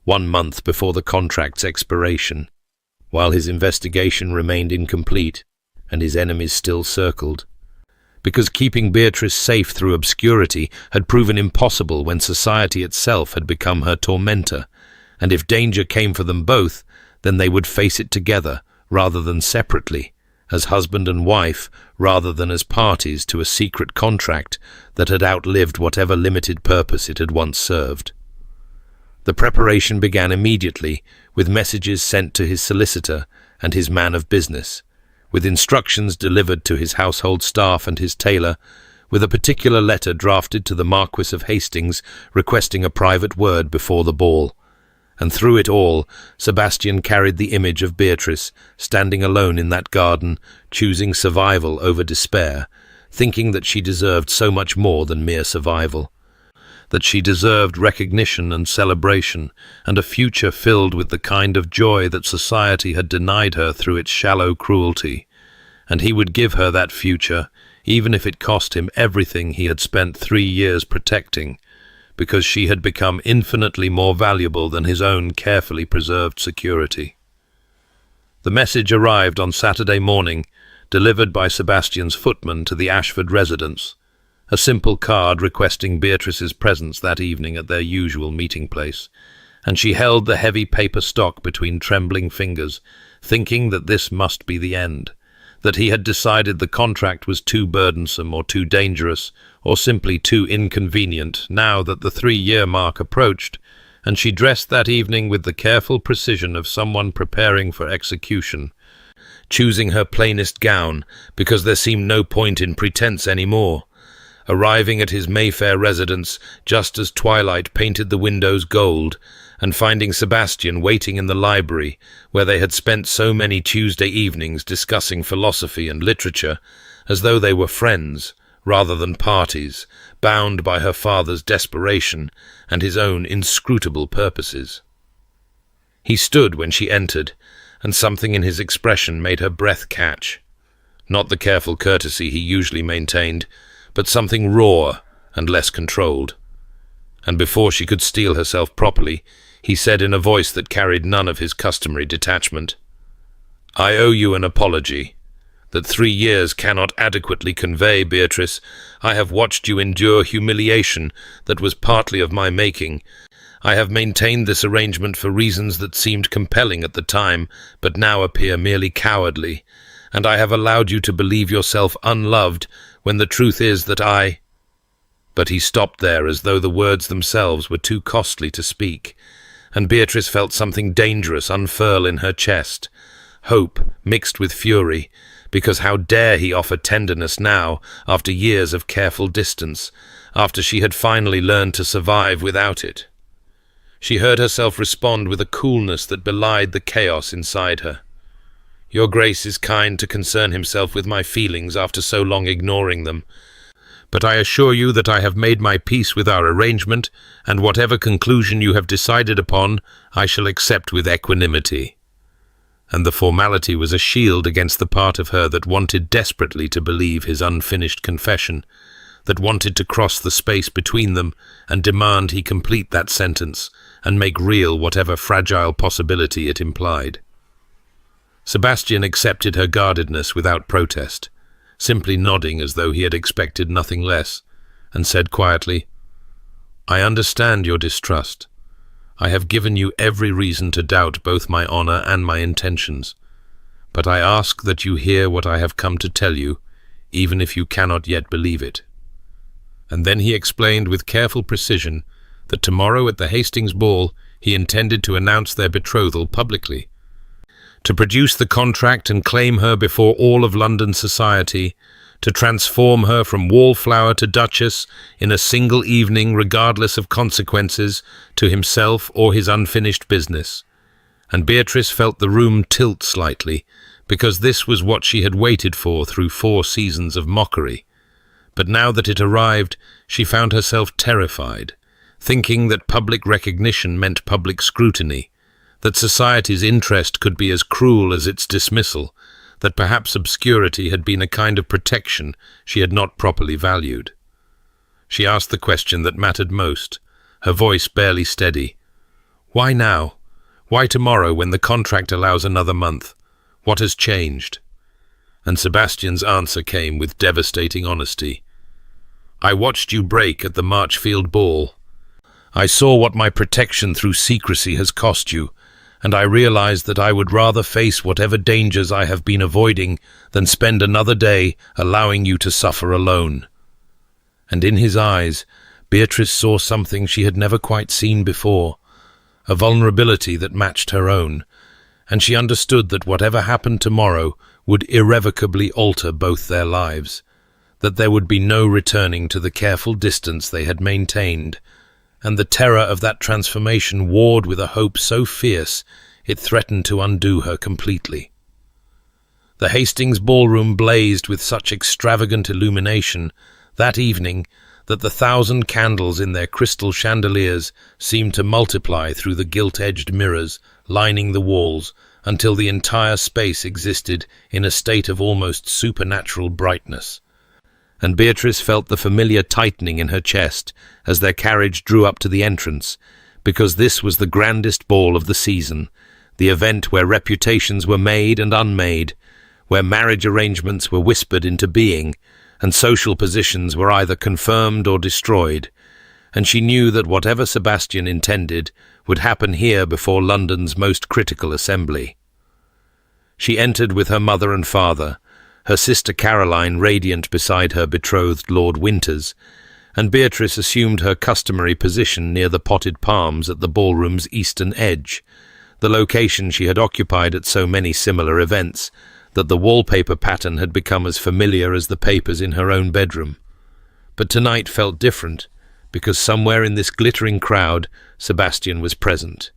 1 month before the contract's expiration, while his investigation remained incomplete and his enemies still circled. Because keeping Beatrice safe through obscurity had proven impossible when society itself had become her tormentor, and if danger came for them both, then they would face it together rather than separately, as husband and wife rather than as parties to a secret contract that had outlived whatever limited purpose it had once served. The preparation began immediately, with messages sent to his solicitor and his man of business, with instructions delivered to his household staff and his tailor, with a particular letter drafted to the Marquis of Hastings requesting a private word before the ball. And through it all, Sebastian carried the image of Beatrice, standing alone in that garden, choosing survival over despair, thinking that she deserved so much more than mere survival, that she deserved recognition and celebration, and a future filled with the kind of joy that society had denied her through its shallow cruelty. And he would give her that future, even if it cost him everything he had spent 3 years protecting, because she had become infinitely more valuable than his own carefully preserved security. The message arrived on Saturday morning, delivered by Sebastian's footman to the Ashford residence, a simple card requesting Beatrice's presence that evening at their usual meeting place, and she held the heavy paper stock between trembling fingers, thinking that this must be the end, that he had decided the contract was too burdensome or too dangerous or simply too inconvenient now that the 3-year mark approached, and she dressed that evening with the careful precision of someone preparing for execution, choosing her plainest gown because there seemed no point in pretense any more, arriving at his Mayfair residence just as twilight painted the windows gold, and finding Sebastian waiting in the library where they had spent so many Tuesday evenings discussing philosophy and literature, as though they were friends rather than parties, bound by her father's desperation and his own inscrutable purposes. He stood when she entered, and something in his expression made her breath catch. Not the careful courtesy he usually maintained, but something raw and less controlled. And before she could steel herself properly, he said in a voice that carried none of his customary detachment, "I owe you an apology. That 3 years cannot adequately convey, Beatrice. I have watched you endure humiliation that was partly of my making. I have maintained this arrangement for reasons that seemed compelling at the time, but now appear merely cowardly, and I have allowed you to believe yourself unloved when the truth is that I—" But he stopped there as though the words themselves were too costly to speak, and Beatrice felt something dangerous unfurl in her chest, hope mixed with fury, because how dare he offer tenderness now, after years of careful distance, after she had finally learned to survive without it? She heard herself respond with a coolness that belied the chaos inside her. "Your Grace is kind to concern himself with my feelings after so long ignoring them. But I assure you that I have made my peace with our arrangement, and whatever conclusion you have decided upon, I shall accept with equanimity." And the formality was a shield against the part of her that wanted desperately to believe his unfinished confession, that wanted to cross the space between them and demand he complete that sentence and make real whatever fragile possibility it implied. Sebastian accepted her guardedness without protest, simply nodding as though he had expected nothing less, and said quietly, "I understand your distrust. I have given you every reason to doubt both my honor and my intentions, but I ask that you hear what I have come to tell you, even if you cannot yet believe it." And then he explained with careful precision that tomorrow at the Hastings ball he intended to announce their betrothal publicly, to produce the contract and claim her before all of London society, to transform her from wallflower to duchess in a single evening regardless of consequences to himself or his unfinished business. And Beatrice felt the room tilt slightly, because this was what she had waited for through 4 seasons of mockery. But now that it arrived, she found herself terrified, thinking that public recognition meant public scrutiny, that society's interest could be as cruel as its dismissal, that perhaps obscurity had been a kind of protection she had not properly valued. She asked the question that mattered most, her voice barely steady. "Why now? Why tomorrow when the contract allows another month? What has changed?" And Sebastian's answer came with devastating honesty. "I watched you break at the Marchfield ball. I saw what my protection through secrecy has cost you, and I realized that I would rather face whatever dangers I have been avoiding than spend another day allowing you to suffer alone." And in his eyes, Beatrice saw something she had never quite seen before, a vulnerability that matched her own, and she understood that whatever happened tomorrow would irrevocably alter both their lives, that there would be no returning to the careful distance they had maintained, and the terror of that transformation warred with a hope so fierce it threatened to undo her completely. The Hastings ballroom blazed with such extravagant illumination that evening that the 1,000 candles in their crystal chandeliers seemed to multiply through the gilt-edged mirrors lining the walls until the entire space existed in a state of almost supernatural brightness. And Beatrice felt the familiar tightening in her chest as their carriage drew up to the entrance, because this was the grandest ball of the season, the event where reputations were made and unmade, where marriage arrangements were whispered into being, and social positions were either confirmed or destroyed, and she knew that whatever Sebastian intended would happen here before London's most critical assembly. She entered with her mother and father, her sister Caroline radiant beside her betrothed Lord Winters, and Beatrice assumed her customary position near the potted palms at the ballroom's eastern edge, the location she had occupied at so many similar events, that the wallpaper pattern had become as familiar as the papers in her own bedroom. But tonight felt different, because somewhere in this glittering crowd, Sebastian was present.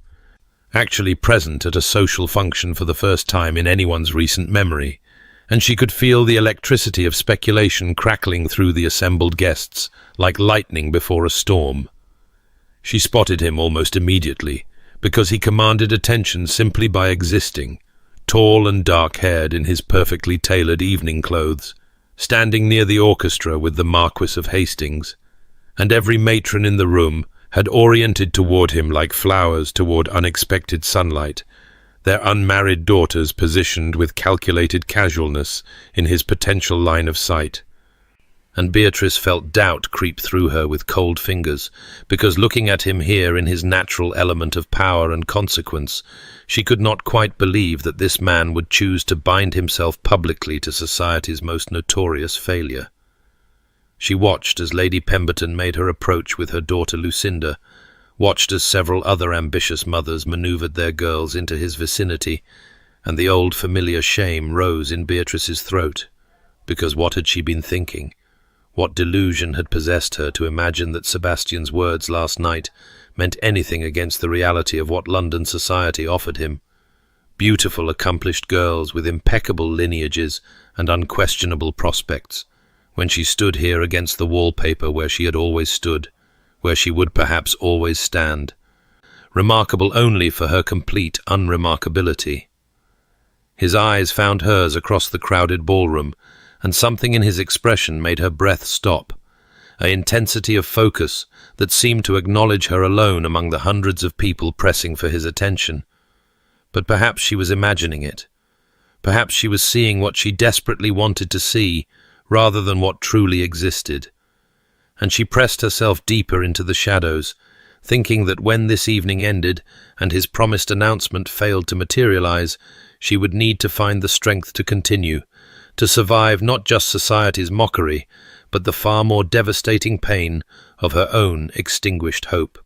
Actually present at a social function for the first time in anyone's recent memory, and she could feel the electricity of speculation crackling through the assembled guests, like lightning before a storm. She spotted him almost immediately, because he commanded attention simply by existing, tall and dark-haired in his perfectly tailored evening clothes, standing near the orchestra with the Marquis of Hastings, and every matron in the room had oriented toward him like flowers toward unexpected sunlight, their unmarried daughters positioned with calculated casualness in his potential line of sight. And Beatrice felt doubt creep through her with cold fingers, because looking at him here in his natural element of power and consequence, she could not quite believe that this man would choose to bind himself publicly to society's most notorious failure. She watched as Lady Pemberton made her approach with her daughter Lucinda, watched as several other ambitious mothers manoeuvred their girls into his vicinity, and the old familiar shame rose in Beatrice's throat. Because what had she been thinking? What delusion had possessed her to imagine that Sebastian's words last night meant anything against the reality of what London society offered him? Beautiful, accomplished girls with impeccable lineages and unquestionable prospects, when she stood here against the wallpaper where she had always stood, where she would perhaps always stand, remarkable only for her complete unremarkability. His eyes found hers across the crowded ballroom, and something in his expression made her breath stop, an intensity of focus that seemed to acknowledge her alone among the hundreds of people pressing for his attention. But perhaps she was imagining it. Perhaps she was seeing what she desperately wanted to see, rather than what truly existed. And she pressed herself deeper into the shadows, thinking that when this evening ended and his promised announcement failed to materialize, she would need to find the strength to continue, to survive not just society's mockery, but the far more devastating pain of her own extinguished hope.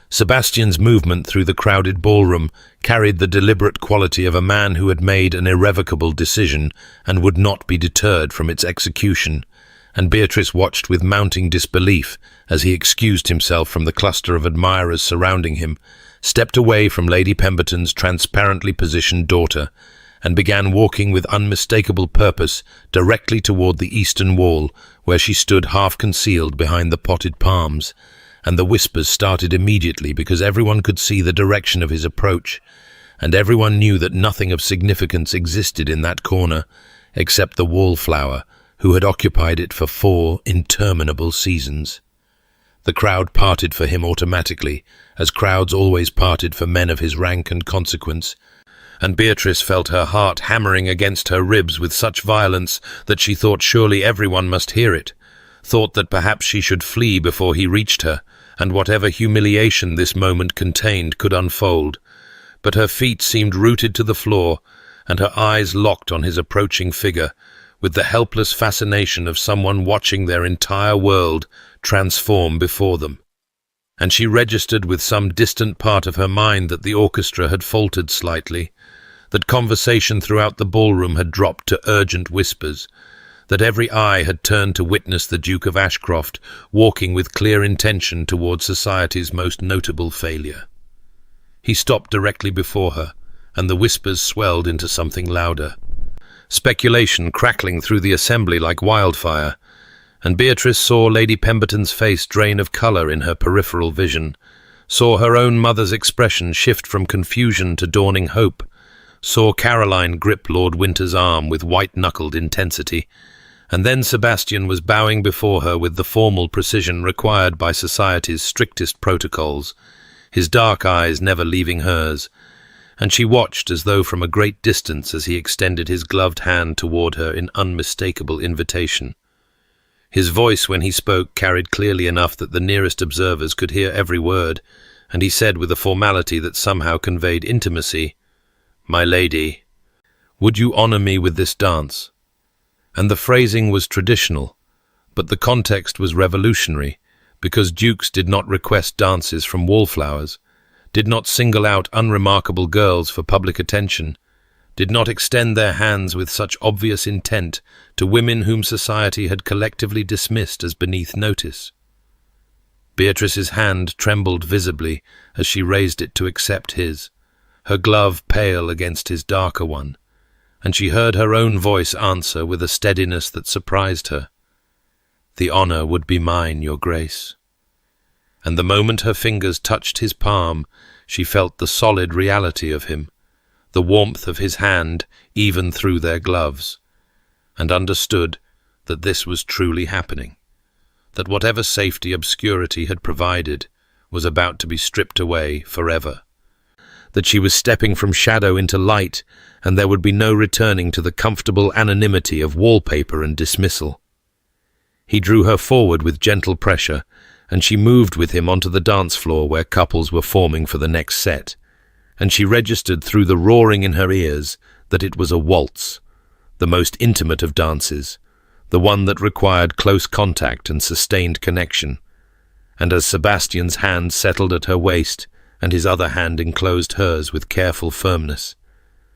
Sebastian's movement through the crowded ballroom carried the deliberate quality of a man who had made an irrevocable decision and would not be deterred from its execution, and Beatrice watched with mounting disbelief as he excused himself from the cluster of admirers surrounding him, stepped away from Lady Pemberton's transparently positioned daughter, and began walking with unmistakable purpose directly toward the eastern wall, where she stood half-concealed behind the potted palms. And the whispers started immediately because everyone could see the direction of his approach, and everyone knew that nothing of significance existed in that corner, except the wallflower, who had occupied it for 4 interminable seasons. The crowd parted for him automatically, as crowds always parted for men of his rank and consequence, and Beatrice felt her heart hammering against her ribs with such violence that she thought surely everyone must hear it, thought that perhaps she should flee before he reached her, and whatever humiliation this moment contained could unfold. But her feet seemed rooted to the floor, and her eyes locked on his approaching figure, with the helpless fascination of someone watching their entire world transform before them. And she registered with some distant part of her mind that the orchestra had faltered slightly, that conversation throughout the ballroom had dropped to urgent whispers, that every eye had turned to witness the Duke of Ashcroft walking with clear intention toward society's most notable failure. He stopped directly before her, and the whispers swelled into something louder. Speculation crackling through the assembly like wildfire, and Beatrice saw Lady Pemberton's face drain of colour in her peripheral vision, saw her own mother's expression shift from confusion to dawning hope, saw Caroline grip Lord Winter's arm with white-knuckled intensity, and then Sebastian was bowing before her with the formal precision required by society's strictest protocols, his dark eyes never leaving hers, and she watched as though from a great distance as he extended his gloved hand toward her in unmistakable invitation. His voice when he spoke carried clearly enough that the nearest observers could hear every word, and he said with a formality that somehow conveyed intimacy, "My lady, would you honor me with this dance?" And the phrasing was traditional, but the context was revolutionary, because dukes did not request dances from wallflowers, did not single out unremarkable girls for public attention, did not extend their hands with such obvious intent to women whom society had collectively dismissed as beneath notice. Beatrice's hand trembled visibly as she raised it to accept his, her glove pale against his darker one, and she heard her own voice answer with a steadiness that surprised her. "The honor would be mine, Your Grace." And the moment her fingers touched his palm, she felt the solid reality of him, the warmth of his hand even through their gloves, and understood that this was truly happening, that whatever safety obscurity had provided was about to be stripped away forever, that she was stepping from shadow into light, and there would be no returning to the comfortable anonymity of wallpaper and dismissal. He drew her forward with gentle pressure, and she moved with him onto the dance floor where couples were forming for the next set, and she registered through the roaring in her ears that it was a waltz, the most intimate of dances, the one that required close contact and sustained connection. And as Sebastian's hand settled at her waist, and his other hand enclosed hers with careful firmness,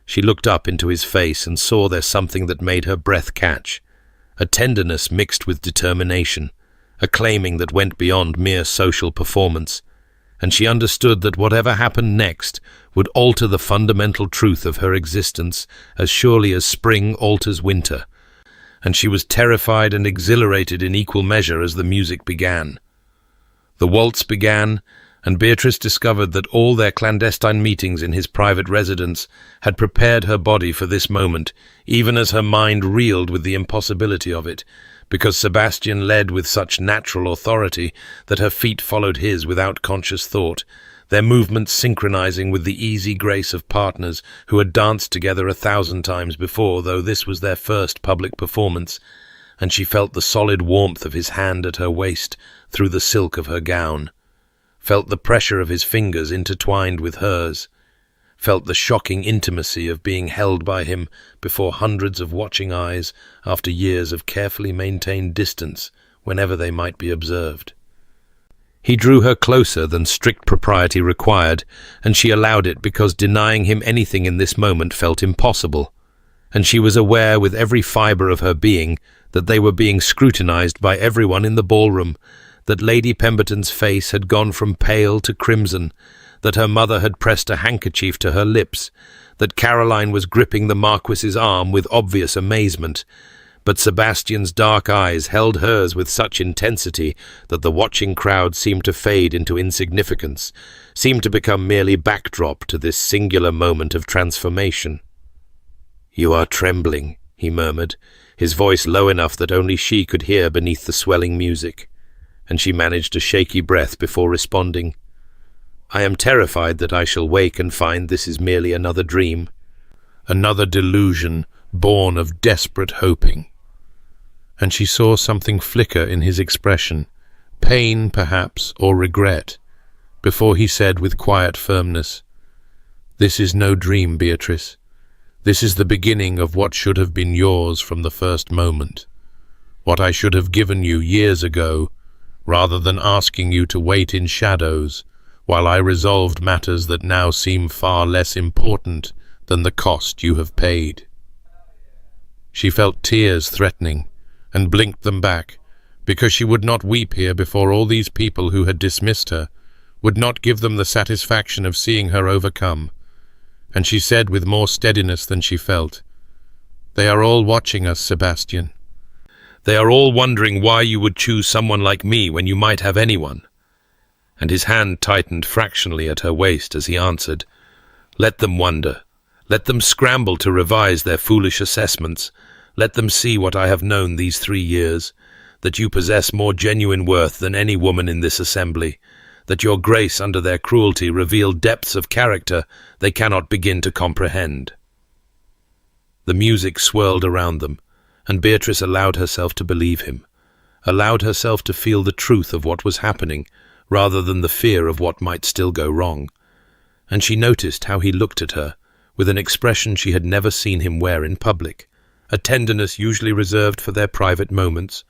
She looked up into his face and saw there something that made her breath catch, a tenderness mixed with determination, a claiming that went beyond mere social performance, and she understood that whatever happened next would alter the fundamental truth of her existence as surely as spring alters winter, and she was terrified and exhilarated in equal measure as the music began. The waltz began, and Beatrice discovered that all their clandestine meetings in his private residence had prepared her body for this moment, even as her mind reeled with the impossibility of it, because Sebastian led with such natural authority that her feet followed his without conscious thought, their movements synchronizing with the easy grace of partners who had danced together 1,000 times before, though this was their first public performance, and she felt the solid warmth of his hand at her waist through the silk of her gown, felt the pressure of his fingers intertwined with hers, felt the shocking intimacy of being held by him before hundreds of watching eyes after years of carefully maintained distance whenever they might be observed. He drew her closer than strict propriety required, and she allowed it because denying him anything in this moment felt impossible, and she was aware with every fibre of her being that they were being scrutinized by everyone in the ballroom, that Lady Pemberton's face had gone from pale to crimson, that her mother had pressed a handkerchief to her lips, that Caroline was gripping the Marquis's arm with obvious amazement, but Sebastian's dark eyes held hers with such intensity that the watching crowd seemed to fade into insignificance, seemed to become merely backdrop to this singular moment of transformation. "You are trembling," he murmured, his voice low enough that only she could hear beneath the swelling music, and she managed a shaky breath before responding, "I am terrified that I shall wake and find this is merely another dream, another delusion born of desperate hoping." And she saw something flicker in his expression, pain perhaps, or regret, before he said with quiet firmness, "This is no dream, Beatrice. This is the beginning of what should have been yours from the first moment, what I should have given you years ago, rather than asking you to wait in shadows while I resolved matters that now seem far less important than the cost you have paid." She felt tears threatening, and blinked them back, because she would not weep here before all these people who had dismissed her, would not give them the satisfaction of seeing her overcome, and she said with more steadiness than she felt, "They are all watching us, Sebastian. They are all wondering why you would choose someone like me when you might have anyone." And his hand tightened fractionally at her waist as he answered, "Let them wonder. Let them scramble to revise their foolish assessments. Let them see what I have known these 3 years, that you possess more genuine worth than any woman in this assembly, that your grace under their cruelty revealed depths of character they cannot begin to comprehend." The music swirled around them, and Beatrice allowed herself to believe him, allowed herself to feel the truth of what was happening, rather than the fear of what might still go wrong. And she noticed how he looked at her, with an expression she had never seen him wear in public, a tenderness usually reserved for their private moments,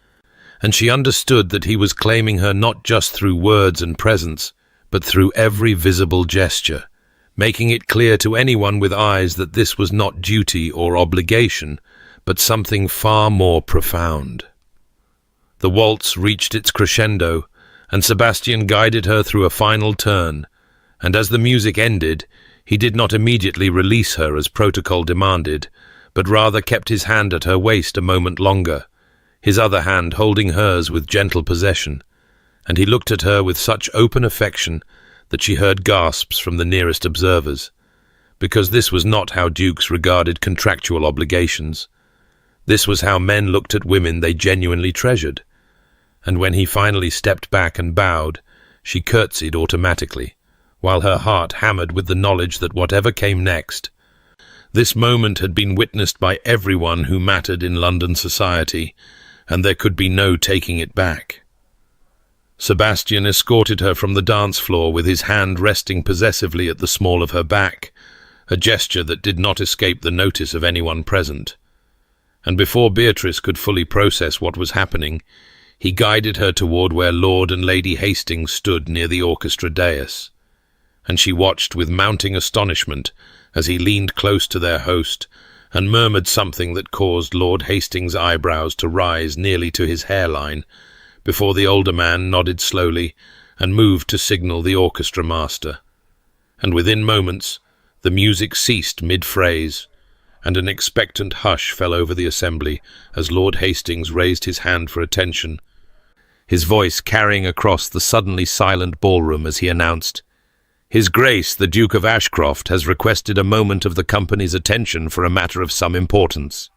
and she understood that he was claiming her not just through words and presence, but through every visible gesture, making it clear to anyone with eyes that this was not duty or obligation, but something far more profound. The waltz reached its crescendo, and Sebastian guided her through a final turn, and as the music ended, he did not immediately release her as protocol demanded, but rather kept his hand at her waist a moment longer, his other hand holding hers with gentle possession, and he looked at her with such open affection that she heard gasps from the nearest observers, because this was not how dukes regarded contractual obligations. This was how men looked at women they genuinely treasured, and when he finally stepped back and bowed, she curtsied automatically, while her heart hammered with the knowledge that whatever came next, this moment had been witnessed by everyone who mattered in London society, and there could be no taking it back. Sebastian escorted her from the dance floor with his hand resting possessively at the small of her back, a gesture that did not escape the notice of anyone present. And before Beatrice could fully process what was happening, he guided her toward where Lord and Lady Hastings stood near the orchestra dais, and she watched with mounting astonishment as he leaned close to their host and murmured something that caused Lord Hastings' eyebrows to rise nearly to his hairline, before the older man nodded slowly and moved to signal the orchestra master. And within moments, the music ceased mid-phrase, and an expectant hush fell over the assembly as Lord Hastings raised his hand for attention, his voice carrying across the suddenly silent ballroom as he announced, "His Grace, the Duke of Ashcroft, has requested a moment of the company's attention for a matter of some importance."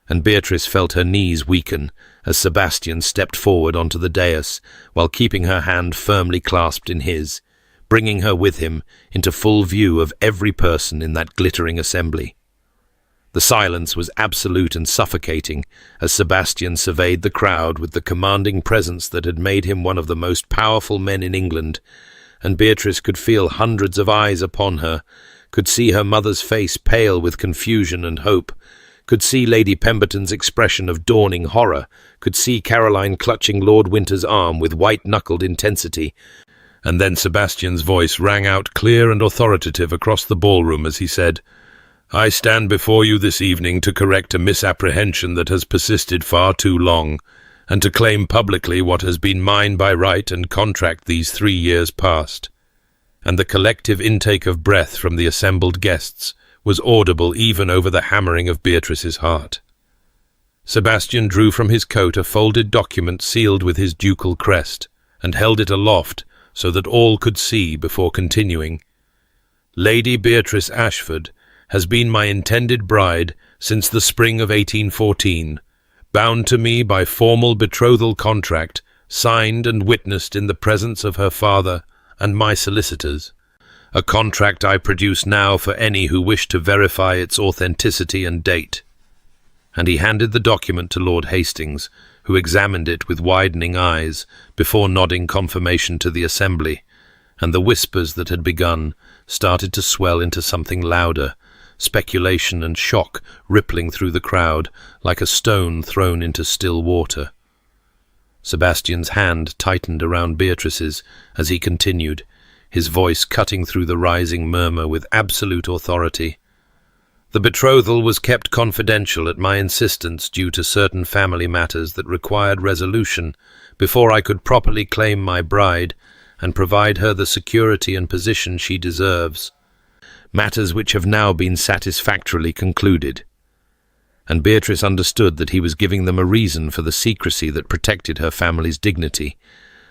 And Beatrice felt her knees weaken as Sebastian stepped forward onto the dais while keeping her hand firmly clasped in his, bringing her with him into full view of every person in that glittering assembly. The silence was absolute and suffocating as Sebastian surveyed the crowd with the commanding presence that had made him one of the most powerful men in England, and Beatrice could feel hundreds of eyes upon her, could see her mother's face pale with confusion and hope, could see Lady Pemberton's expression of dawning horror, could see Caroline clutching Lord Winter's arm with white-knuckled intensity, and then Sebastian's voice rang out clear and authoritative across the ballroom as he said, "I stand before you this evening to correct a misapprehension that has persisted far too long, and to claim publicly what has been mine by right and contract these 3 years past." And the collective intake of breath from the assembled guests was audible even over the hammering of Beatrice's heart. Sebastian drew from his coat a folded document sealed with his ducal crest, and held it aloft so that all could see before continuing. "Lady Beatrice Ashford has been my intended bride since the spring of 1814, bound to me by formal betrothal contract, signed and witnessed in the presence of her father and my solicitors. A contract I produce now for any who wish to verify its authenticity and date." And he handed the document to Lord Hastings, who examined it with widening eyes before nodding confirmation to the assembly, and the whispers that had begun started to swell into something louder, speculation and shock rippling through the crowd like a stone thrown into still water. Sebastian's hand tightened around Beatrice's as he continued, his voice cutting through the rising murmur with absolute authority. "The betrothal was kept confidential at my insistence due to certain family matters that required resolution before I could properly claim my bride and provide her the security and position she deserves. Matters which have now been satisfactorily concluded." And Beatrice understood that he was giving them a reason for the secrecy that protected her family's dignity,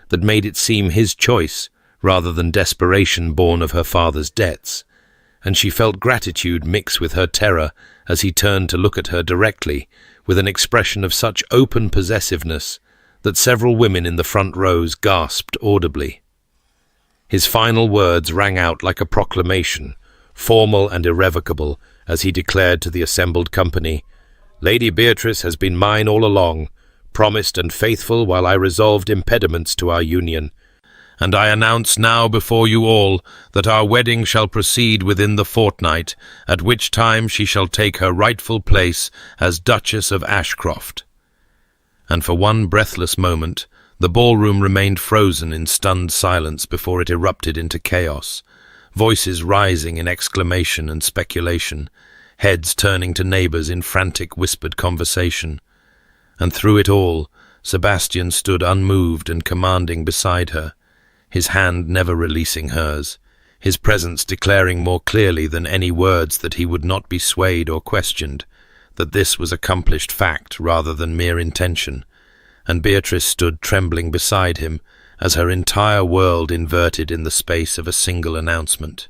that made it seem his choice rather than desperation born of her father's debts, and she felt gratitude mix with her terror as he turned to look at her directly, with an expression of such open possessiveness that several women in the front rows gasped audibly. His final words rang out like a proclamation, formal and irrevocable, as he declared to the assembled company, "Lady Beatrice has been mine all along, promised and faithful while I resolved impediments to our union, and I announce now before you all that our wedding shall proceed within the fortnight, at which time she shall take her rightful place as Duchess of Ashcroft." And for one breathless moment, the ballroom remained frozen in stunned silence before it erupted into chaos, voices rising in exclamation and speculation, heads turning to neighbours in frantic whispered conversation. And through it all, Sebastian stood unmoved and commanding beside her, his hand never releasing hers, his presence declaring more clearly than any words that he would not be swayed or questioned, that this was accomplished fact rather than mere intention, and Beatrice stood trembling beside him as her entire world inverted in the space of a single announcement.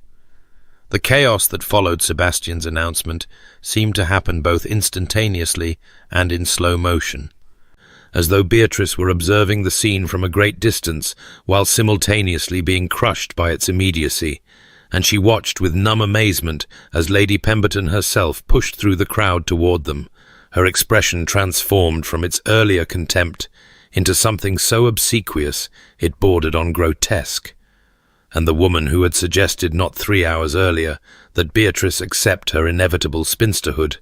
The chaos that followed Sebastian's announcement seemed to happen both instantaneously and in slow motion, as though Beatrice were observing the scene from a great distance while simultaneously being crushed by its immediacy, and she watched with numb amazement as Lady Pemberton herself pushed through the crowd toward them, her expression transformed from its earlier contempt into something so obsequious it bordered on grotesque. And the woman who had suggested not 3 hours earlier that Beatrice accept her inevitable spinsterhood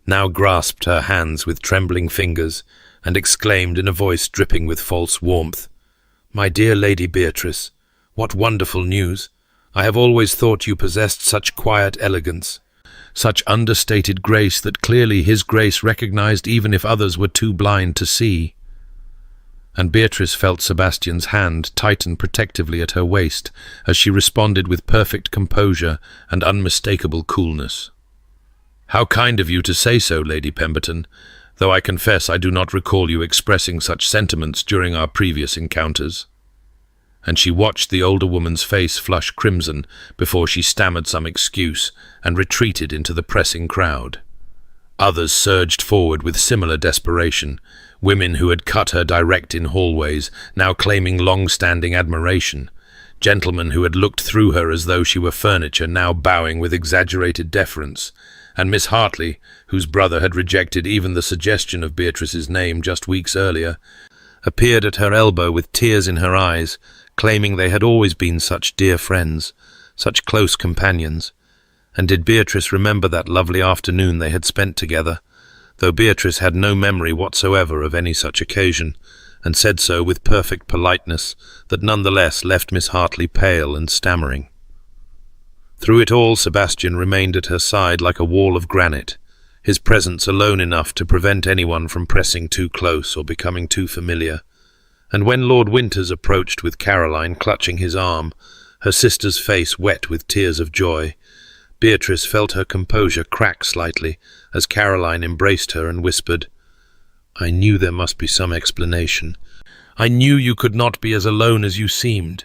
now grasped her hands with trembling fingers and exclaimed in a voice dripping with false warmth, "My dear Lady Beatrice, what wonderful news! I have always thought you possessed such quiet elegance, such understated grace that clearly his grace recognized even if others were too blind to see." And Beatrice felt Sebastian's hand tighten protectively at her waist as she responded with perfect composure and unmistakable coolness. "How kind of you to say so, Lady Pemberton, though I confess I do not recall you expressing such sentiments during our previous encounters." And she watched the older woman's face flush crimson before she stammered some excuse and retreated into the pressing crowd. Others surged forward with similar desperation, women who had cut her direct in hallways, now claiming long-standing admiration, gentlemen who had looked through her as though she were furniture, now bowing with exaggerated deference, and Miss Hartley, whose brother had rejected even the suggestion of Beatrice's name just weeks earlier, appeared at her elbow with tears in her eyes, claiming they had always been such dear friends, such close companions. And did Beatrice remember that lovely afternoon they had spent together, though Beatrice had no memory whatsoever of any such occasion, and said so with perfect politeness that nonetheless left Miss Hartley pale and stammering. Through it all, Sebastian remained at her side like a wall of granite, his presence alone enough to prevent anyone from pressing too close or becoming too familiar. And when Lord Winters approached with Caroline clutching his arm, her sister's face wet with tears of joy, Beatrice felt her composure crack slightly as Caroline embraced her and whispered, "I knew there must be some explanation. I knew you could not be as alone as you seemed."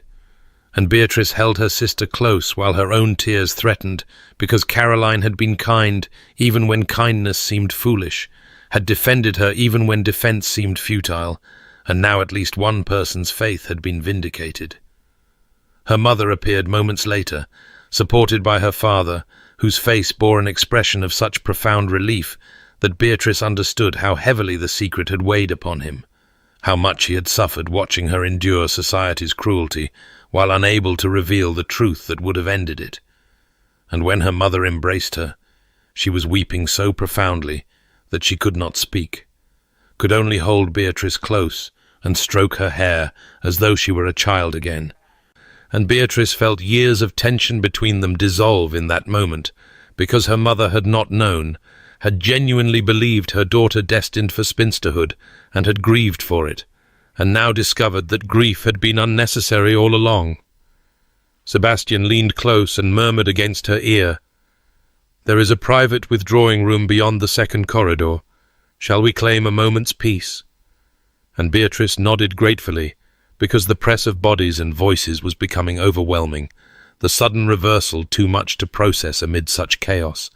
And Beatrice held her sister close while her own tears threatened, because Caroline had been kind even when kindness seemed foolish, had defended her even when defense seemed futile, and now at least one person's faith had been vindicated. Her mother appeared moments later, supported by her father, whose face bore an expression of such profound relief that Beatrice understood how heavily the secret had weighed upon him, how much he had suffered watching her endure society's cruelty, while unable to reveal the truth that would have ended it. And when her mother embraced her, she was weeping so profoundly that she could not speak, could only hold Beatrice close and stroke her hair as though she were a child again. And Beatrice felt years of tension between them dissolve in that moment, because her mother had not known, had genuinely believed her daughter destined for spinsterhood, and had grieved for it, and now discovered that grief had been unnecessary all along. Sebastian leaned close and murmured against her ear, "There is a private withdrawing room beyond the second corridor. Shall we claim a moment's peace?" And Beatrice nodded gratefully, because the press of bodies and voices was becoming overwhelming, the sudden reversal too much to process amid such chaos,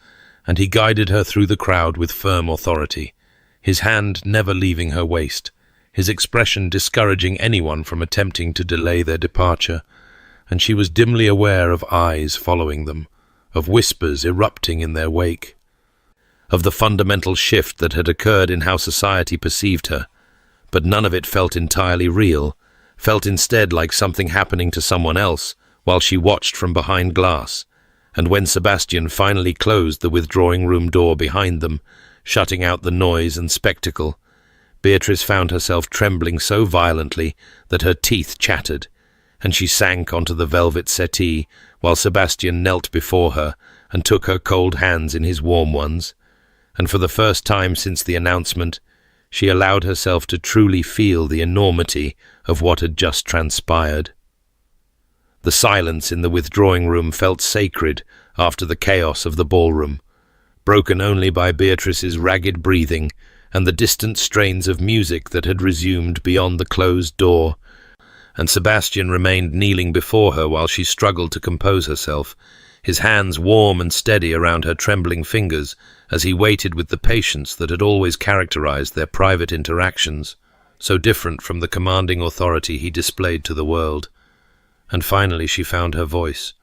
and he guided her through the crowd with firm authority, his hand never leaving her waist, his expression discouraging anyone from attempting to delay their departure, and she was dimly aware of eyes following them, of whispers erupting in their wake, of the fundamental shift that had occurred in how society perceived her, but none of it felt entirely real, felt instead like something happening to someone else while she watched from behind glass. And when Sebastian finally closed the withdrawing room door behind them, shutting out the noise and spectacle, Beatrice found herself trembling so violently that her teeth chattered, and she sank onto the velvet settee while Sebastian knelt before her and took her cold hands in his warm ones. And for the first time since the announcement, she allowed herself to truly feel the enormity of what had just transpired. The silence in the withdrawing room felt sacred after the chaos of the ballroom, broken only by Beatrice's ragged breathing and the distant strains of music that had resumed beyond the closed door, and Sebastian remained kneeling before her while she struggled to compose herself, his hands warm and steady around her trembling fingers as he waited with the patience that had always characterized their private interactions, so different from the commanding authority he displayed to the world. And finally she found her voice,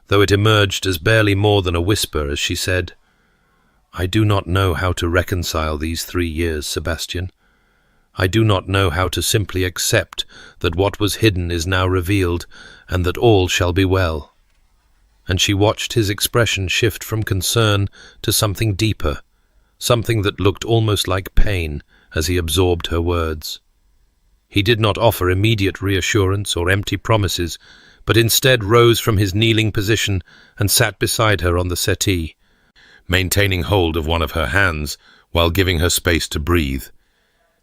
though it emerged as barely more than a whisper as she said, "I do not know how to reconcile these 3 years, Sebastian. I do not know how to simply accept that what was hidden is now revealed and that all shall be well." And she watched his expression shift from concern to something deeper, something that looked almost like pain as he absorbed her words. He did not offer immediate reassurance or empty promises, but instead rose from his kneeling position and sat beside her on the settee, maintaining hold of one of her hands while giving her space to breathe.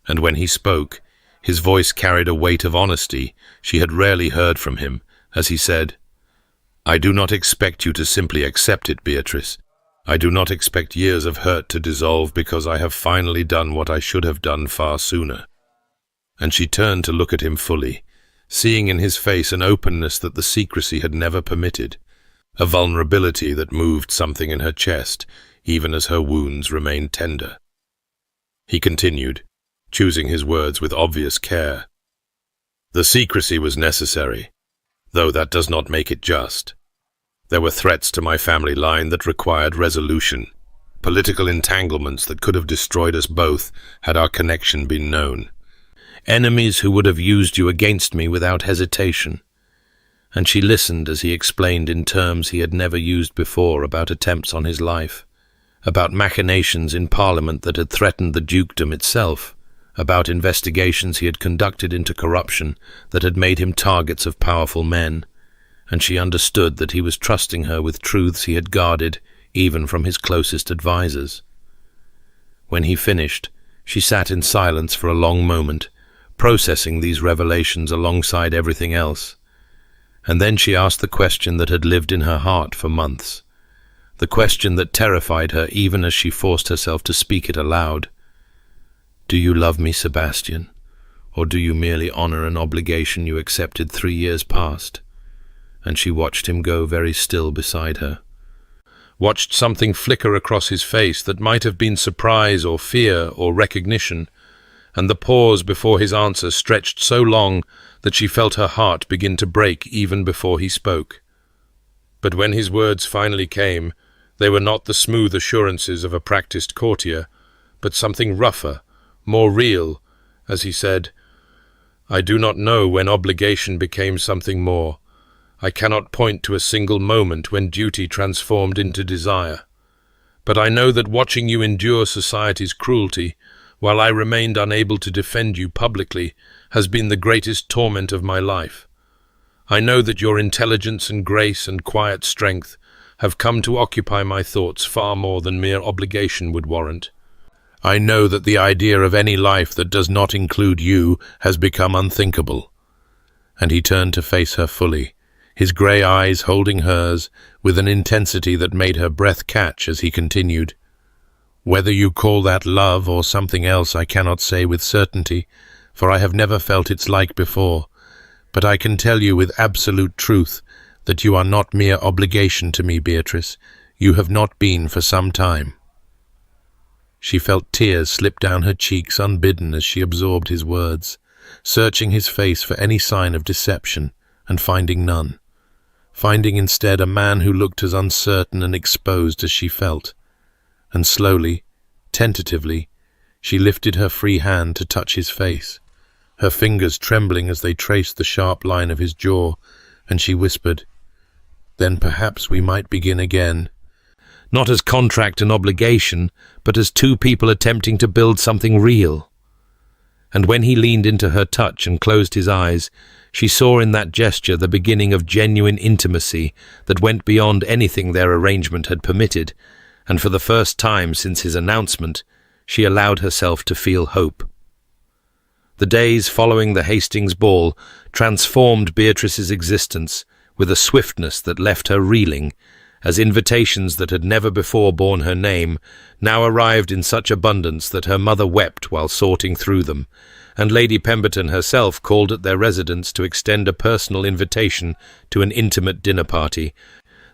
And when he spoke, his voice carried a weight of honesty she had rarely heard from him, as he said, "I do not expect you to simply accept it, Beatrice. I do not expect years of hurt to dissolve because I have finally done what I should have done far sooner." And she turned to look at him fully, seeing in his face an openness that the secrecy had never permitted, a vulnerability that moved something in her chest, even as her wounds remained tender. He continued, choosing his words with obvious care. "The secrecy was necessary, though that does not make it just. There were threats to my family line that required resolution, political entanglements that could have destroyed us both had our connection been known. Enemies who would have used you against me without hesitation." And she listened as he explained in terms he had never used before about attempts on his life, about machinations in Parliament that had threatened the dukedom itself, about investigations he had conducted into corruption that had made him targets of powerful men, and she understood that he was trusting her with truths he had guarded even from his closest advisers. When he finished, she sat in silence for a long moment, processing these revelations alongside everything else. And then she asked the question that had lived in her heart for months, the question that terrified her even as she forced herself to speak it aloud. "Do you love me, Sebastian, or do you merely honor an obligation you accepted 3 years past?" And she watched him go very still beside her, watched something flicker across his face that might have been surprise or fear or recognition, and the pause before his answer stretched so long that she felt her heart begin to break even before he spoke. But when his words finally came, they were not the smooth assurances of a practiced courtier, but something rougher, more real, as he said, "I do not know when obligation became something more. I cannot point to a single moment when duty transformed into desire. But I know that watching you endure society's cruelty, while I remained unable to defend you publicly, has been the greatest torment of my life. I know that your intelligence and grace and quiet strength have come to occupy my thoughts far more than mere obligation would warrant. I know that the idea of any life that does not include you has become unthinkable." And he turned to face her fully, his grey eyes holding hers with an intensity that made her breath catch as he continued, "Whether you call that love or something else I cannot say with certainty, for I have never felt its like before, but I can tell you with absolute truth that you are not mere obligation to me, Beatrice. You have not been for some time." She felt tears slip down her cheeks unbidden as she absorbed his words, searching his face for any sign of deception, and finding none. Finding instead a man who looked as uncertain and exposed as she felt. And slowly, tentatively, she lifted her free hand to touch his face, her fingers trembling as they traced the sharp line of his jaw, and she whispered, "Then perhaps we might begin again." Not as contract and obligation, but as two people attempting to build something real. And when he leaned into her touch and closed his eyes, she saw in that gesture the beginning of genuine intimacy that went beyond anything their arrangement had permitted, and for the first time since his announcement, she allowed herself to feel hope. The days following the Hastings ball transformed Beatrice's existence with a swiftness that left her reeling, as invitations that had never before borne her name now arrived in such abundance that her mother wept while sorting through them, and Lady Pemberton herself called at their residence to extend a personal invitation to an intimate dinner party,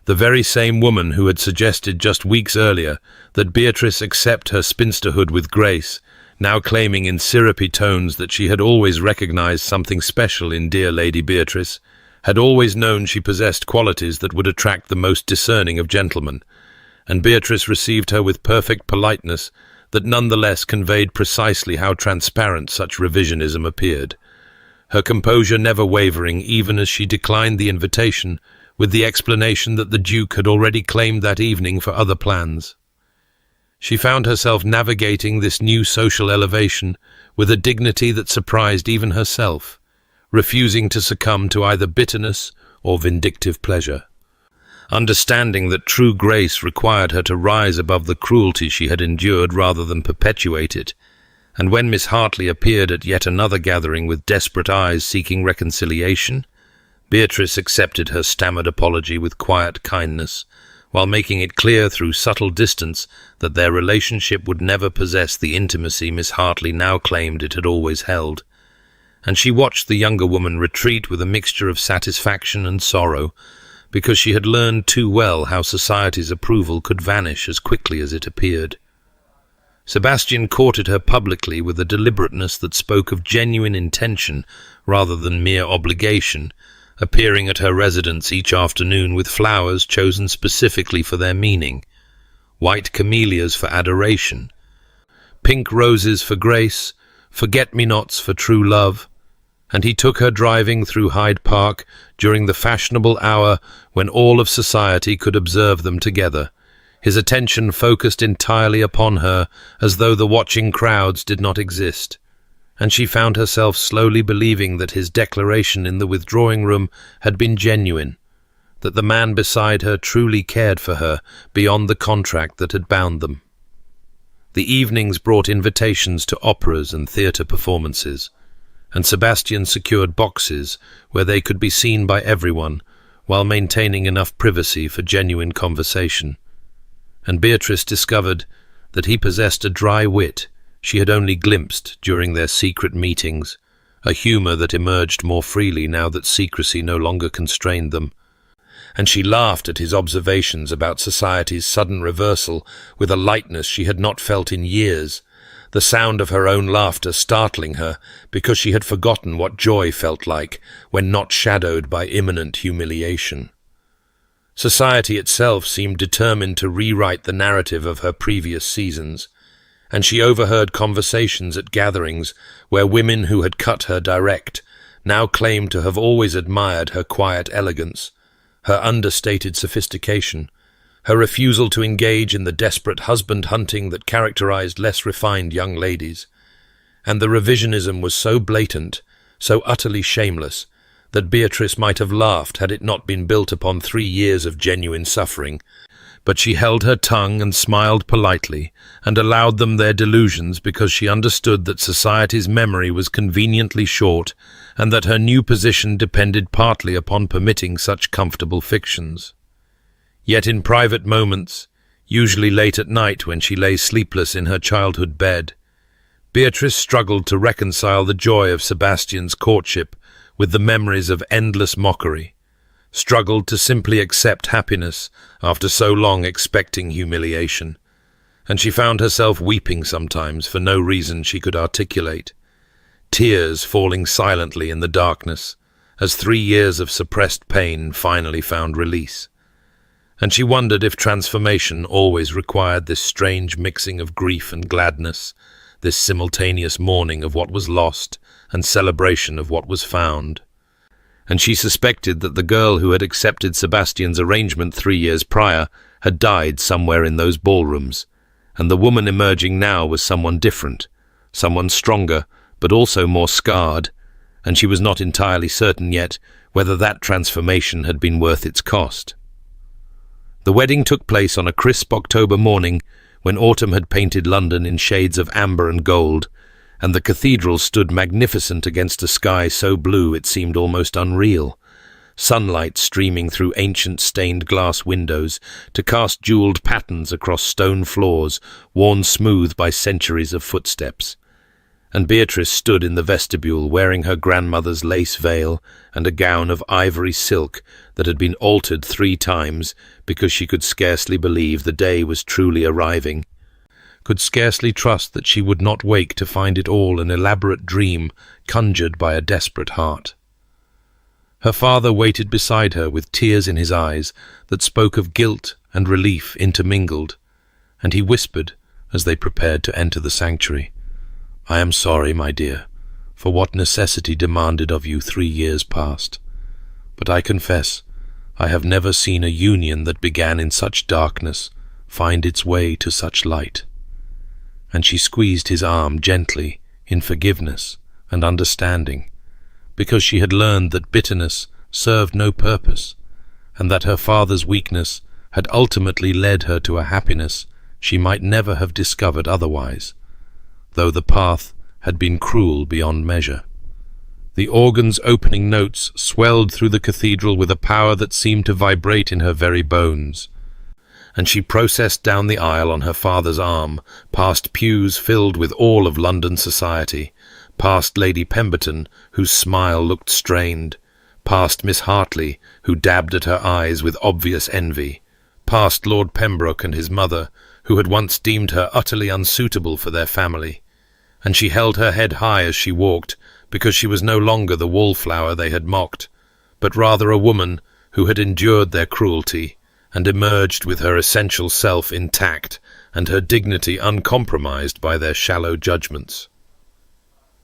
the very same woman who had suggested just weeks earlier that Beatrice accept her spinsterhood with grace, now claiming in syrupy tones that she had always recognized something special in dear Lady Beatrice, had always known she possessed qualities that would attract the most discerning of gentlemen, and Beatrice received her with perfect politeness that nonetheless conveyed precisely how transparent such revisionism appeared, her composure never wavering even as she declined the invitation, with the explanation that the Duke had already claimed that evening for other plans. She found herself navigating this new social elevation with a dignity that surprised even herself, refusing to succumb to either bitterness or vindictive pleasure. Understanding that true grace required her to rise above the cruelty she had endured rather than perpetuate it, and when Miss Hartley appeared at yet another gathering with desperate eyes seeking reconciliation, Beatrice accepted her stammered apology with quiet kindness, while making it clear through subtle distance that their relationship would never possess the intimacy Miss Hartley now claimed it had always held. And she watched the younger woman retreat with a mixture of satisfaction and sorrow, because she had learned too well how society's approval could vanish as quickly as it appeared. Sebastian courted her publicly with a deliberateness that spoke of genuine intention rather than mere obligation, appearing at her residence each afternoon with flowers chosen specifically for their meaning, white camellias for adoration, pink roses for grace, forget-me-nots for true love, and he took her driving through Hyde Park during the fashionable hour when all of society could observe them together, his attention focused entirely upon her as though the watching crowds did not exist, and she found herself slowly believing that his declaration in the withdrawing room had been genuine, that the man beside her truly cared for her beyond the contract that had bound them. The evenings brought invitations to operas and theatre performances, and Sebastian secured boxes where they could be seen by everyone while maintaining enough privacy for genuine conversation. And Beatrice discovered that he possessed a dry wit she had only glimpsed during their secret meetings, a humour that emerged more freely now that secrecy no longer constrained them. And she laughed at his observations about society's sudden reversal with a lightness she had not felt in years, the sound of her own laughter startling her because she had forgotten what joy felt like when not shadowed by imminent humiliation. Society itself seemed determined to rewrite the narrative of her previous seasons, and she overheard conversations at gatherings where women who had cut her direct now claimed to have always admired her quiet elegance, her understated sophistication, her refusal to engage in the desperate husband-hunting that characterized less refined young ladies. And the revisionism was so blatant, so utterly shameless, that Beatrice might have laughed had it not been built upon 3 years of genuine suffering. But she held her tongue and smiled politely, and allowed them their delusions because she understood that society's memory was conveniently short, and that her new position depended partly upon permitting such comfortable fictions. Yet in private moments, usually late at night when she lay sleepless in her childhood bed, Beatrice struggled to reconcile the joy of Sebastian's courtship with the memories of endless mockery, struggled to simply accept happiness after so long expecting humiliation, and she found herself weeping sometimes for no reason she could articulate, tears falling silently in the darkness as 3 years of suppressed pain finally found release. And she wondered if transformation always required this strange mixing of grief and gladness, this simultaneous mourning of what was lost and celebration of what was found. And she suspected that the girl who had accepted Sebastian's arrangement 3 years prior had died somewhere in those ballrooms, and the woman emerging now was someone different, someone stronger, but also more scarred, and she was not entirely certain yet whether that transformation had been worth its cost. The wedding took place on a crisp October morning when autumn had painted London in shades of amber and gold, and the cathedral stood magnificent against a sky so blue it seemed almost unreal, sunlight streaming through ancient stained glass windows to cast jewelled patterns across stone floors worn smooth by centuries of footsteps. And Beatrice stood in the vestibule wearing her grandmother's lace veil and a gown of ivory silk that had been altered 3 times because she could scarcely believe the day was truly arriving, could scarcely trust that she would not wake to find it all an elaborate dream conjured by a desperate heart. Her father waited beside her with tears in his eyes that spoke of guilt and relief intermingled, and he whispered as they prepared to enter the sanctuary, "I am sorry, my dear, for what necessity demanded of you 3 years past, but I confess I have never seen a union that began in such darkness find its way to such light." And she squeezed his arm gently in forgiveness and understanding, because she had learned that bitterness served no purpose, and that her father's weakness had ultimately led her to a happiness she might never have discovered otherwise, though the path had been cruel beyond measure. The organ's opening notes swelled through the cathedral with a power that seemed to vibrate in her very bones, and she processed down the aisle on her father's arm, past pews filled with all of London society, past Lady Pemberton, whose smile looked strained, past Miss Hartley, who dabbed at her eyes with obvious envy, past Lord Pembroke and his mother, who had once deemed her utterly unsuitable for their family, and she held her head high as she walked, because she was no longer the wallflower they had mocked, but rather a woman who had endured their cruelty and emerged with her essential self intact and her dignity uncompromised by their shallow judgments.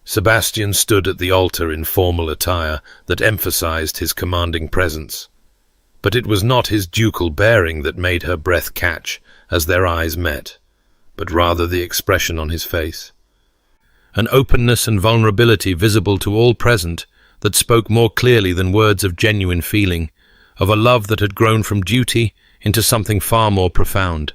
Sebastian stood at the altar in formal attire that emphasized his commanding presence, but it was not his ducal bearing that made her breath catch as their eyes met, but rather the expression on his face. An openness and vulnerability visible to all present that spoke more clearly than words of genuine feeling, of a love that had grown from duty into something far more profound.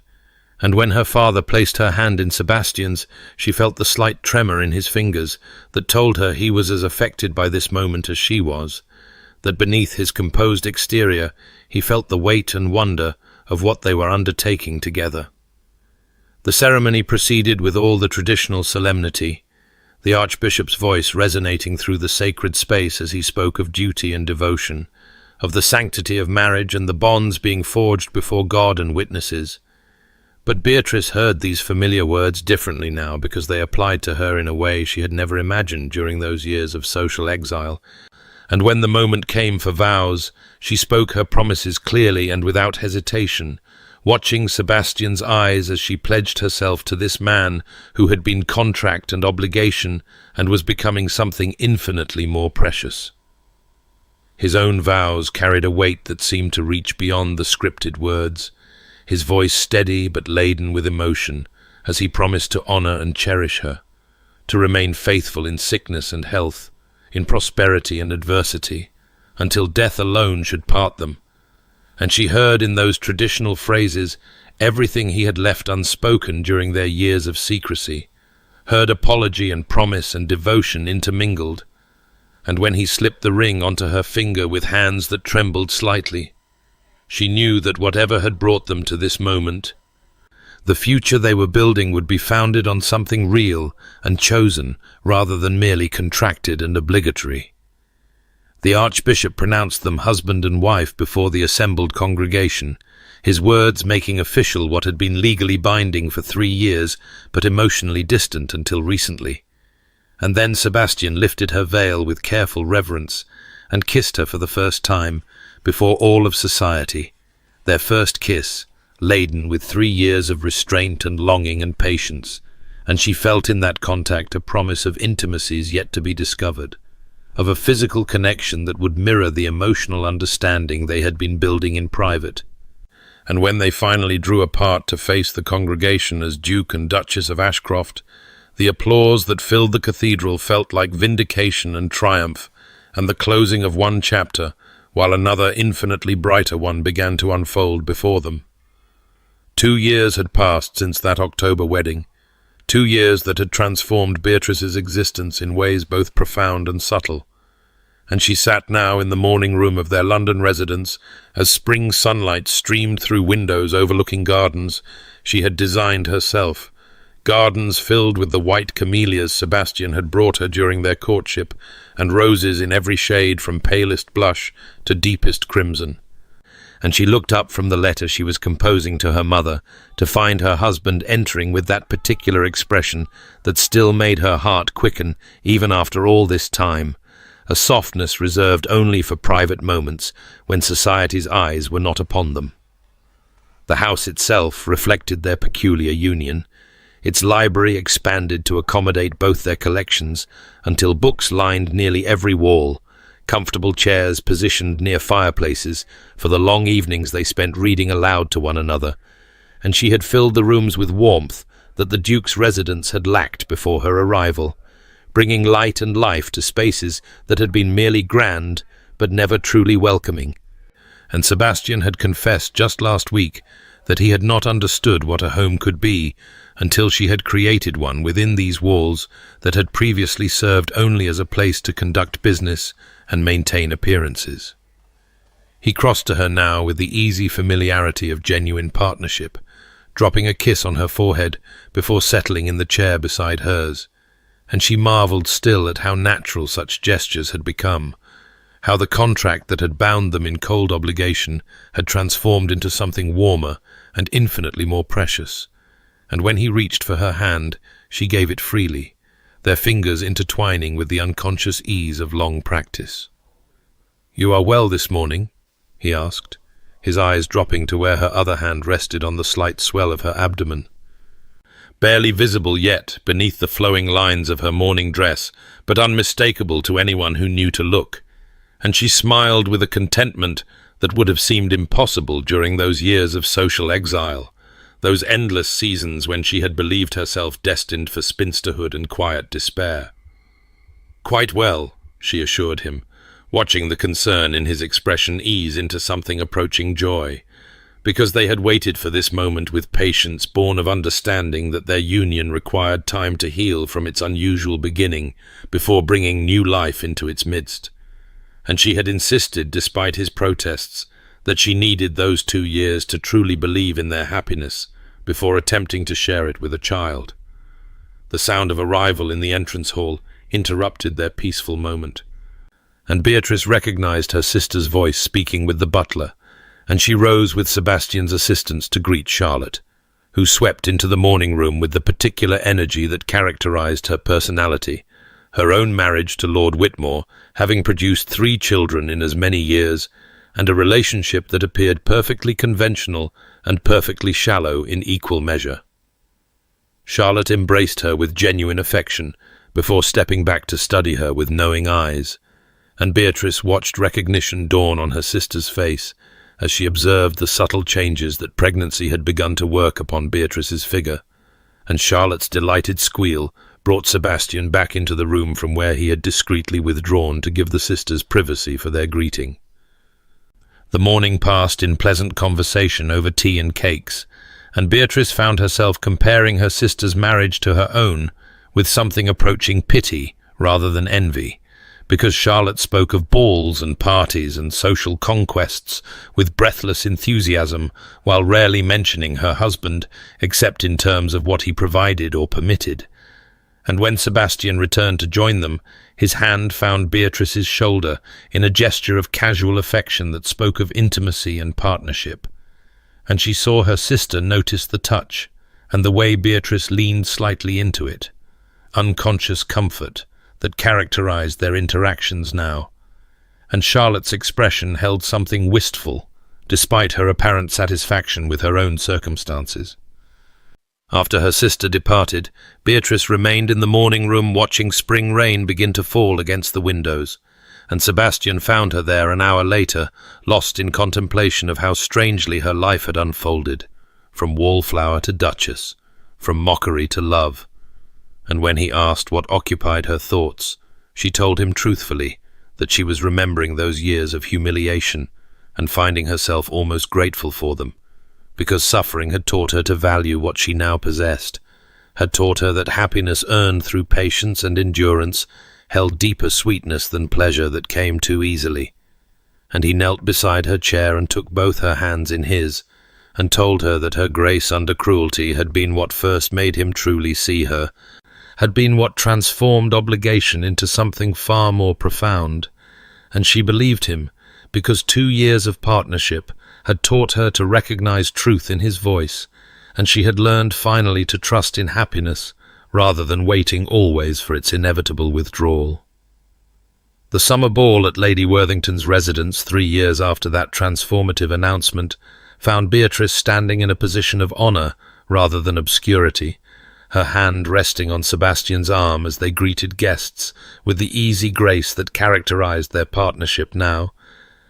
And when her father placed her hand in Sebastian's, she felt the slight tremor in his fingers that told her he was as affected by this moment as she was, that beneath his composed exterior he felt the weight and wonder of what they were undertaking together. The ceremony proceeded with all the traditional solemnity, the Archbishop's voice resonating through the sacred space as he spoke of duty and devotion, of the sanctity of marriage and the bonds being forged before God and witnesses. But Beatrice heard these familiar words differently now because they applied to her in a way she had never imagined during those years of social exile, and when the moment came for vows, she spoke her promises clearly and without hesitation, watching Sebastian's eyes as she pledged herself to this man who had been contract and obligation and was becoming something infinitely more precious. His own vows carried a weight that seemed to reach beyond the scripted words, his voice steady but laden with emotion as he promised to honor and cherish her, to remain faithful in sickness and health, in prosperity and adversity, until death alone should part them. And she heard in those traditional phrases everything he had left unspoken during their years of secrecy, heard apology and promise and devotion intermingled, and when he slipped the ring onto her finger with hands that trembled slightly, she knew that whatever had brought them to this moment, the future they were building would be founded on something real and chosen rather than merely contracted and obligatory. The Archbishop pronounced them husband and wife before the assembled congregation, his words making official what had been legally binding for 3 years but emotionally distant until recently. And then Sebastian lifted her veil with careful reverence and kissed her for the first time before all of society, their first kiss, laden with 3 years of restraint and longing and patience, and she felt in that contact a promise of intimacies yet to be discovered, of a physical connection that would mirror the emotional understanding they had been building in private. And when they finally drew apart to face the congregation as Duke and Duchess of Ashcroft, the applause that filled the cathedral felt like vindication and triumph, and the closing of one chapter, while another infinitely brighter one began to unfold before them. 2 years had passed since that October wedding, 2 years that had transformed Beatrice's existence in ways both profound and subtle, and she sat now in the morning room of their London residence as spring sunlight streamed through windows overlooking gardens she had designed herself, gardens filled with the white camellias Sebastian had brought her during their courtship, and roses in every shade from palest blush to deepest crimson. And she looked up from the letter she was composing to her mother to find her husband entering with that particular expression that still made her heart quicken even after all this time, a softness reserved only for private moments when society's eyes were not upon them. The house itself reflected their peculiar union. Its library expanded to accommodate both their collections until books lined nearly every wall, comfortable chairs positioned near fireplaces for the long evenings they spent reading aloud to one another, and she had filled the rooms with warmth that the Duke's residence had lacked before her arrival, bringing light and life to spaces that had been merely grand but never truly welcoming. And Sebastian had confessed just last week that he had not understood what a home could be until she had created one within these walls that had previously served only as a place to conduct business and maintain appearances. He crossed to her now with the easy familiarity of genuine partnership, dropping a kiss on her forehead before settling in the chair beside hers, and she marveled still at how natural such gestures had become, how the contract that had bound them in cold obligation had transformed into something warmer and infinitely more precious. And when he reached for her hand, she gave it freely, their fingers intertwining with the unconscious ease of long practice. "You are well this morning?" he asked, his eyes dropping to where her other hand rested on the slight swell of her abdomen. Barely visible yet beneath the flowing lines of her morning dress, but unmistakable to anyone who knew to look, and she smiled with a contentment that would have seemed impossible during those years of social exile, those endless seasons when she had believed herself destined for spinsterhood and quiet despair. "Quite well," she assured him, watching the concern in his expression ease into something approaching joy, because they had waited for this moment with patience born of understanding that their union required time to heal from its unusual beginning before bringing new life into its midst. And she had insisted, despite his protests, that she needed those 2 years to truly believe in their happiness before attempting to share it with a child. The sound of arrival in the entrance hall interrupted their peaceful moment, and Beatrice recognized her sister's voice speaking with the butler, and she rose with Sebastian's assistance to greet Charlotte, who swept into the morning room with the particular energy that characterized her personality, her own marriage to Lord Whitmore having produced 3 children in as many years, and a relationship that appeared perfectly conventional and perfectly shallow in equal measure. Charlotte embraced her with genuine affection before stepping back to study her with knowing eyes, and Beatrice watched recognition dawn on her sister's face as she observed the subtle changes that pregnancy had begun to work upon Beatrice's figure, and Charlotte's delighted squeal brought Sebastian back into the room from where he had discreetly withdrawn to give the sisters privacy for their greeting. The morning passed in pleasant conversation over tea and cakes, and Beatrice found herself comparing her sister's marriage to her own with something approaching pity rather than envy, because Charlotte spoke of balls and parties and social conquests with breathless enthusiasm, while rarely mentioning her husband except in terms of what he provided or permitted. And when Sebastian returned to join them, his hand found Beatrice's shoulder in a gesture of casual affection that spoke of intimacy and partnership. And she saw her sister notice the touch, and the way Beatrice leaned slightly into it, unconscious comfort that characterized their interactions now. And Charlotte's expression held something wistful, despite her apparent satisfaction with her own circumstances. After her sister departed, Beatrice remained in the morning room watching spring rain begin to fall against the windows, and Sebastian found her there an hour later, lost in contemplation of how strangely her life had unfolded, from wallflower to duchess, from mockery to love. And when he asked what occupied her thoughts, she told him truthfully that she was remembering those years of humiliation and finding herself almost grateful for them, because suffering had taught her to value what she now possessed, had taught her that happiness earned through patience and endurance held deeper sweetness than pleasure that came too easily. And he knelt beside her chair and took both her hands in his, and told her that her grace under cruelty had been what first made him truly see her, had been what transformed obligation into something far more profound. And she believed him, because 2 years of partnership had taught her to recognize truth in his voice, and she had learned finally to trust in happiness rather than waiting always for its inevitable withdrawal. The summer ball at Lady Worthington's residence 3 years after that transformative announcement found Beatrice standing in a position of honour rather than obscurity, her hand resting on Sebastian's arm as they greeted guests with the easy grace that characterized their partnership now,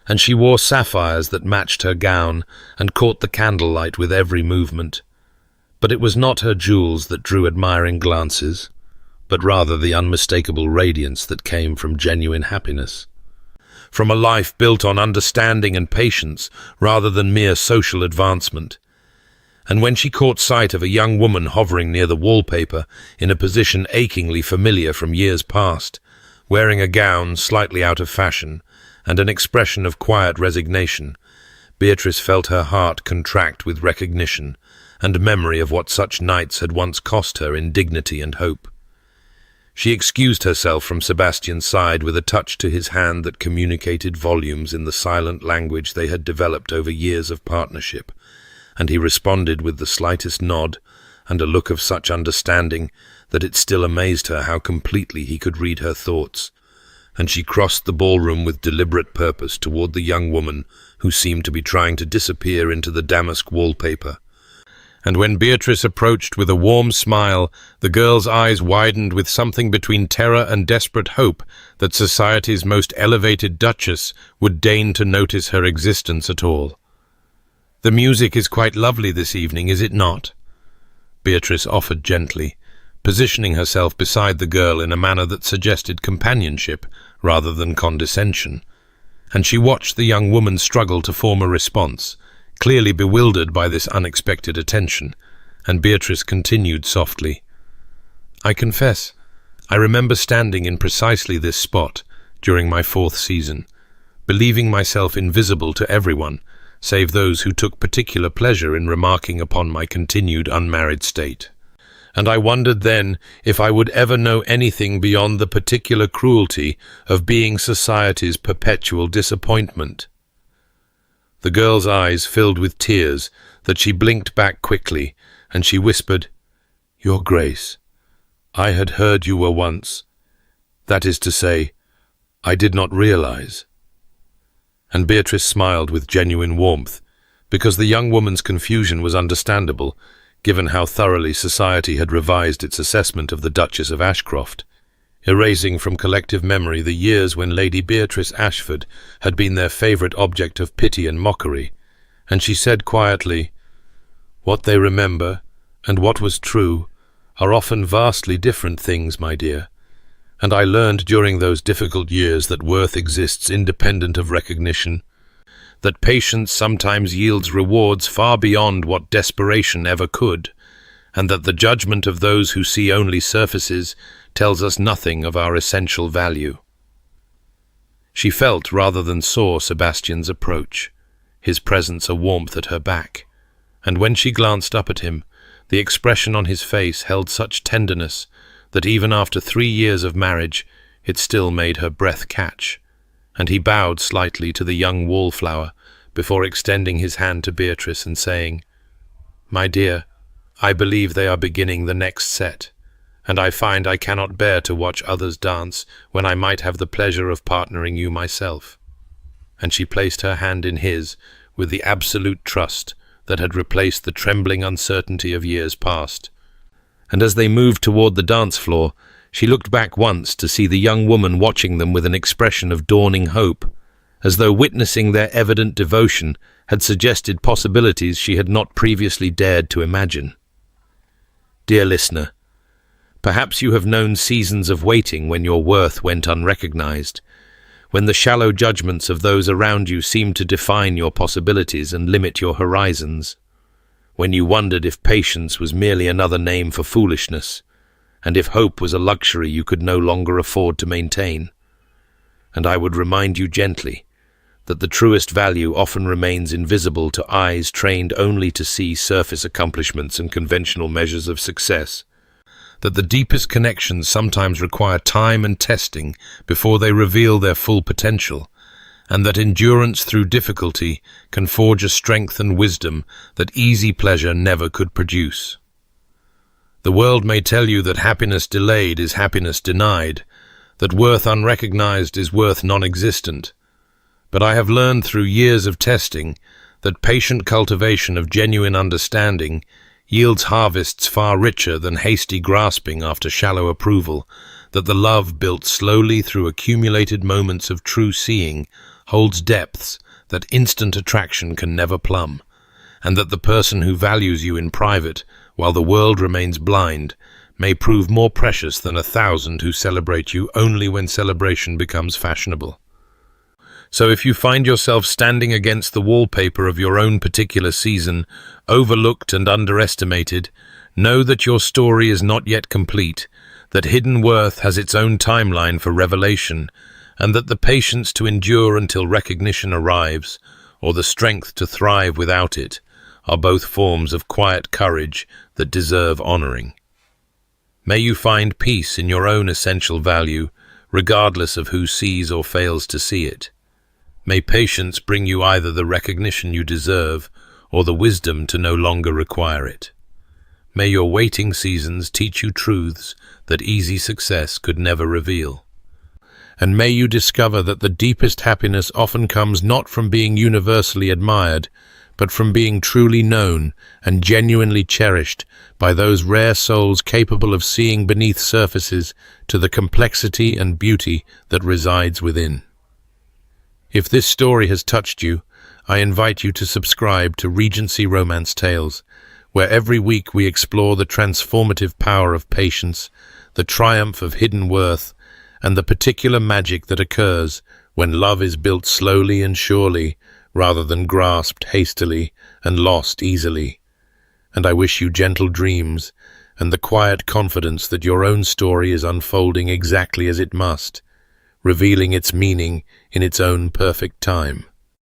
and she wore sapphires that matched her gown and caught the candlelight with every movement. But it was not her jewels that drew admiring glances, but rather the unmistakable radiance that came from genuine happiness. from a life built on understanding and patience rather than mere social advancement. And when she caught sight of a young woman hovering near the wallpaper in a position achingly familiar from years past, wearing a gown slightly out of fashion and an expression of quiet resignation, Beatrice felt her heart contract with recognition and memory of what such nights had once cost her in dignity and hope. She excused herself from Sebastian's side with a touch to his hand that communicated volumes in the silent language they had developed over years of partnership, and he responded with the slightest nod and a look of such understanding that it still amazed her how completely he could read her thoughts, and she crossed the ballroom with deliberate purpose toward the young woman who seemed to be trying to disappear into the damask wallpaper. And when Beatrice approached with a warm smile, the girl's eyes widened with something between terror and desperate hope that society's most elevated duchess would deign to notice her existence at all. "The music is quite lovely this evening, is it not?" Beatrice offered gently, positioning herself beside the girl in a manner that suggested companionship rather than condescension, and she watched the young woman struggle to form a response, clearly bewildered by this unexpected attention, and Beatrice continued softly, "I confess, I remember standing in precisely this spot during my 4th season, believing myself invisible to everyone, save those who took particular pleasure in remarking upon my continued unmarried state. And I wondered then if I would ever know anything beyond the particular cruelty of being society's perpetual disappointment." The girl's eyes filled with tears that she blinked back quickly, and she whispered, "Your Grace, I had heard you were once. That is to say, I did not realize." And Beatrice smiled with genuine warmth, because the young woman's confusion was understandable, given how thoroughly society had revised its assessment of the Duchess of Ashcroft, erasing from collective memory the years when Lady Beatrice Ashford had been their favourite object of pity and mockery, and she said quietly, "What they remember, and what was true, are often vastly different things, my dear, and I learned during those difficult years that worth exists independent of recognition, that patience sometimes yields rewards far beyond what desperation ever could, and that the judgment of those who see only surfaces tells us nothing of our essential value." She felt rather than saw Sebastian's approach, his presence a warmth at her back, and when she glanced up at him, the expression on his face held such tenderness that even after 3 years of marriage it still made her breath catch, and he bowed slightly to the young wallflower before extending his hand to Beatrice and saying, "My dear, I believe they are beginning the next set, and I find I cannot bear to watch others dance when I might have the pleasure of partnering you myself." And she placed her hand in his with the absolute trust that had replaced the trembling uncertainty of years past. And as they moved toward the dance floor, she looked back once to see the young woman watching them with an expression of dawning hope, as though witnessing their evident devotion had suggested possibilities she had not previously dared to imagine. Dear listener, perhaps you have known seasons of waiting when your worth went unrecognized, when the shallow judgments of those around you seemed to define your possibilities and limit your horizons, when you wondered if patience was merely another name for foolishness, and if hope was a luxury you could no longer afford to maintain. And I would remind you gently that the truest value often remains invisible to eyes trained only to see surface accomplishments and conventional measures of success, that the deepest connections sometimes require time and testing before they reveal their full potential, and that endurance through difficulty can forge a strength and wisdom that easy pleasure never could produce. The world may tell you that happiness delayed is happiness denied, that worth unrecognized is worth non-existent, but I have learned through years of testing that patient cultivation of genuine understanding yields harvests far richer than hasty grasping after shallow approval, that the love built slowly through accumulated moments of true seeing holds depths that instant attraction can never plumb, and that the person who values you in private while the world remains blind may prove more precious than 1,000 who celebrate you only when celebration becomes fashionable. So if you find yourself standing against the wallpaper of your own particular season, overlooked and underestimated, know that your story is not yet complete, that hidden worth has its own timeline for revelation, and that the patience to endure until recognition arrives, or the strength to thrive without it, are both forms of quiet courage that deserve honoring. May you find peace in your own essential value, regardless of who sees or fails to see it. May patience bring you either the recognition you deserve or the wisdom to no longer require it. May your waiting seasons teach you truths that easy success could never reveal. And may you discover that the deepest happiness often comes not from being universally admired, but from being truly known and genuinely cherished by those rare souls capable of seeing beneath surfaces to the complexity and beauty that resides within. If this story has touched you, I invite you to subscribe to Regency Romance Tales, where every week we explore the transformative power of patience, the triumph of hidden worth, and the particular magic that occurs when love is built slowly and surely, rather than grasped hastily and lost easily. And I wish you gentle dreams and the quiet confidence that your own story is unfolding exactly as it must, revealing its meaning in its own perfect time.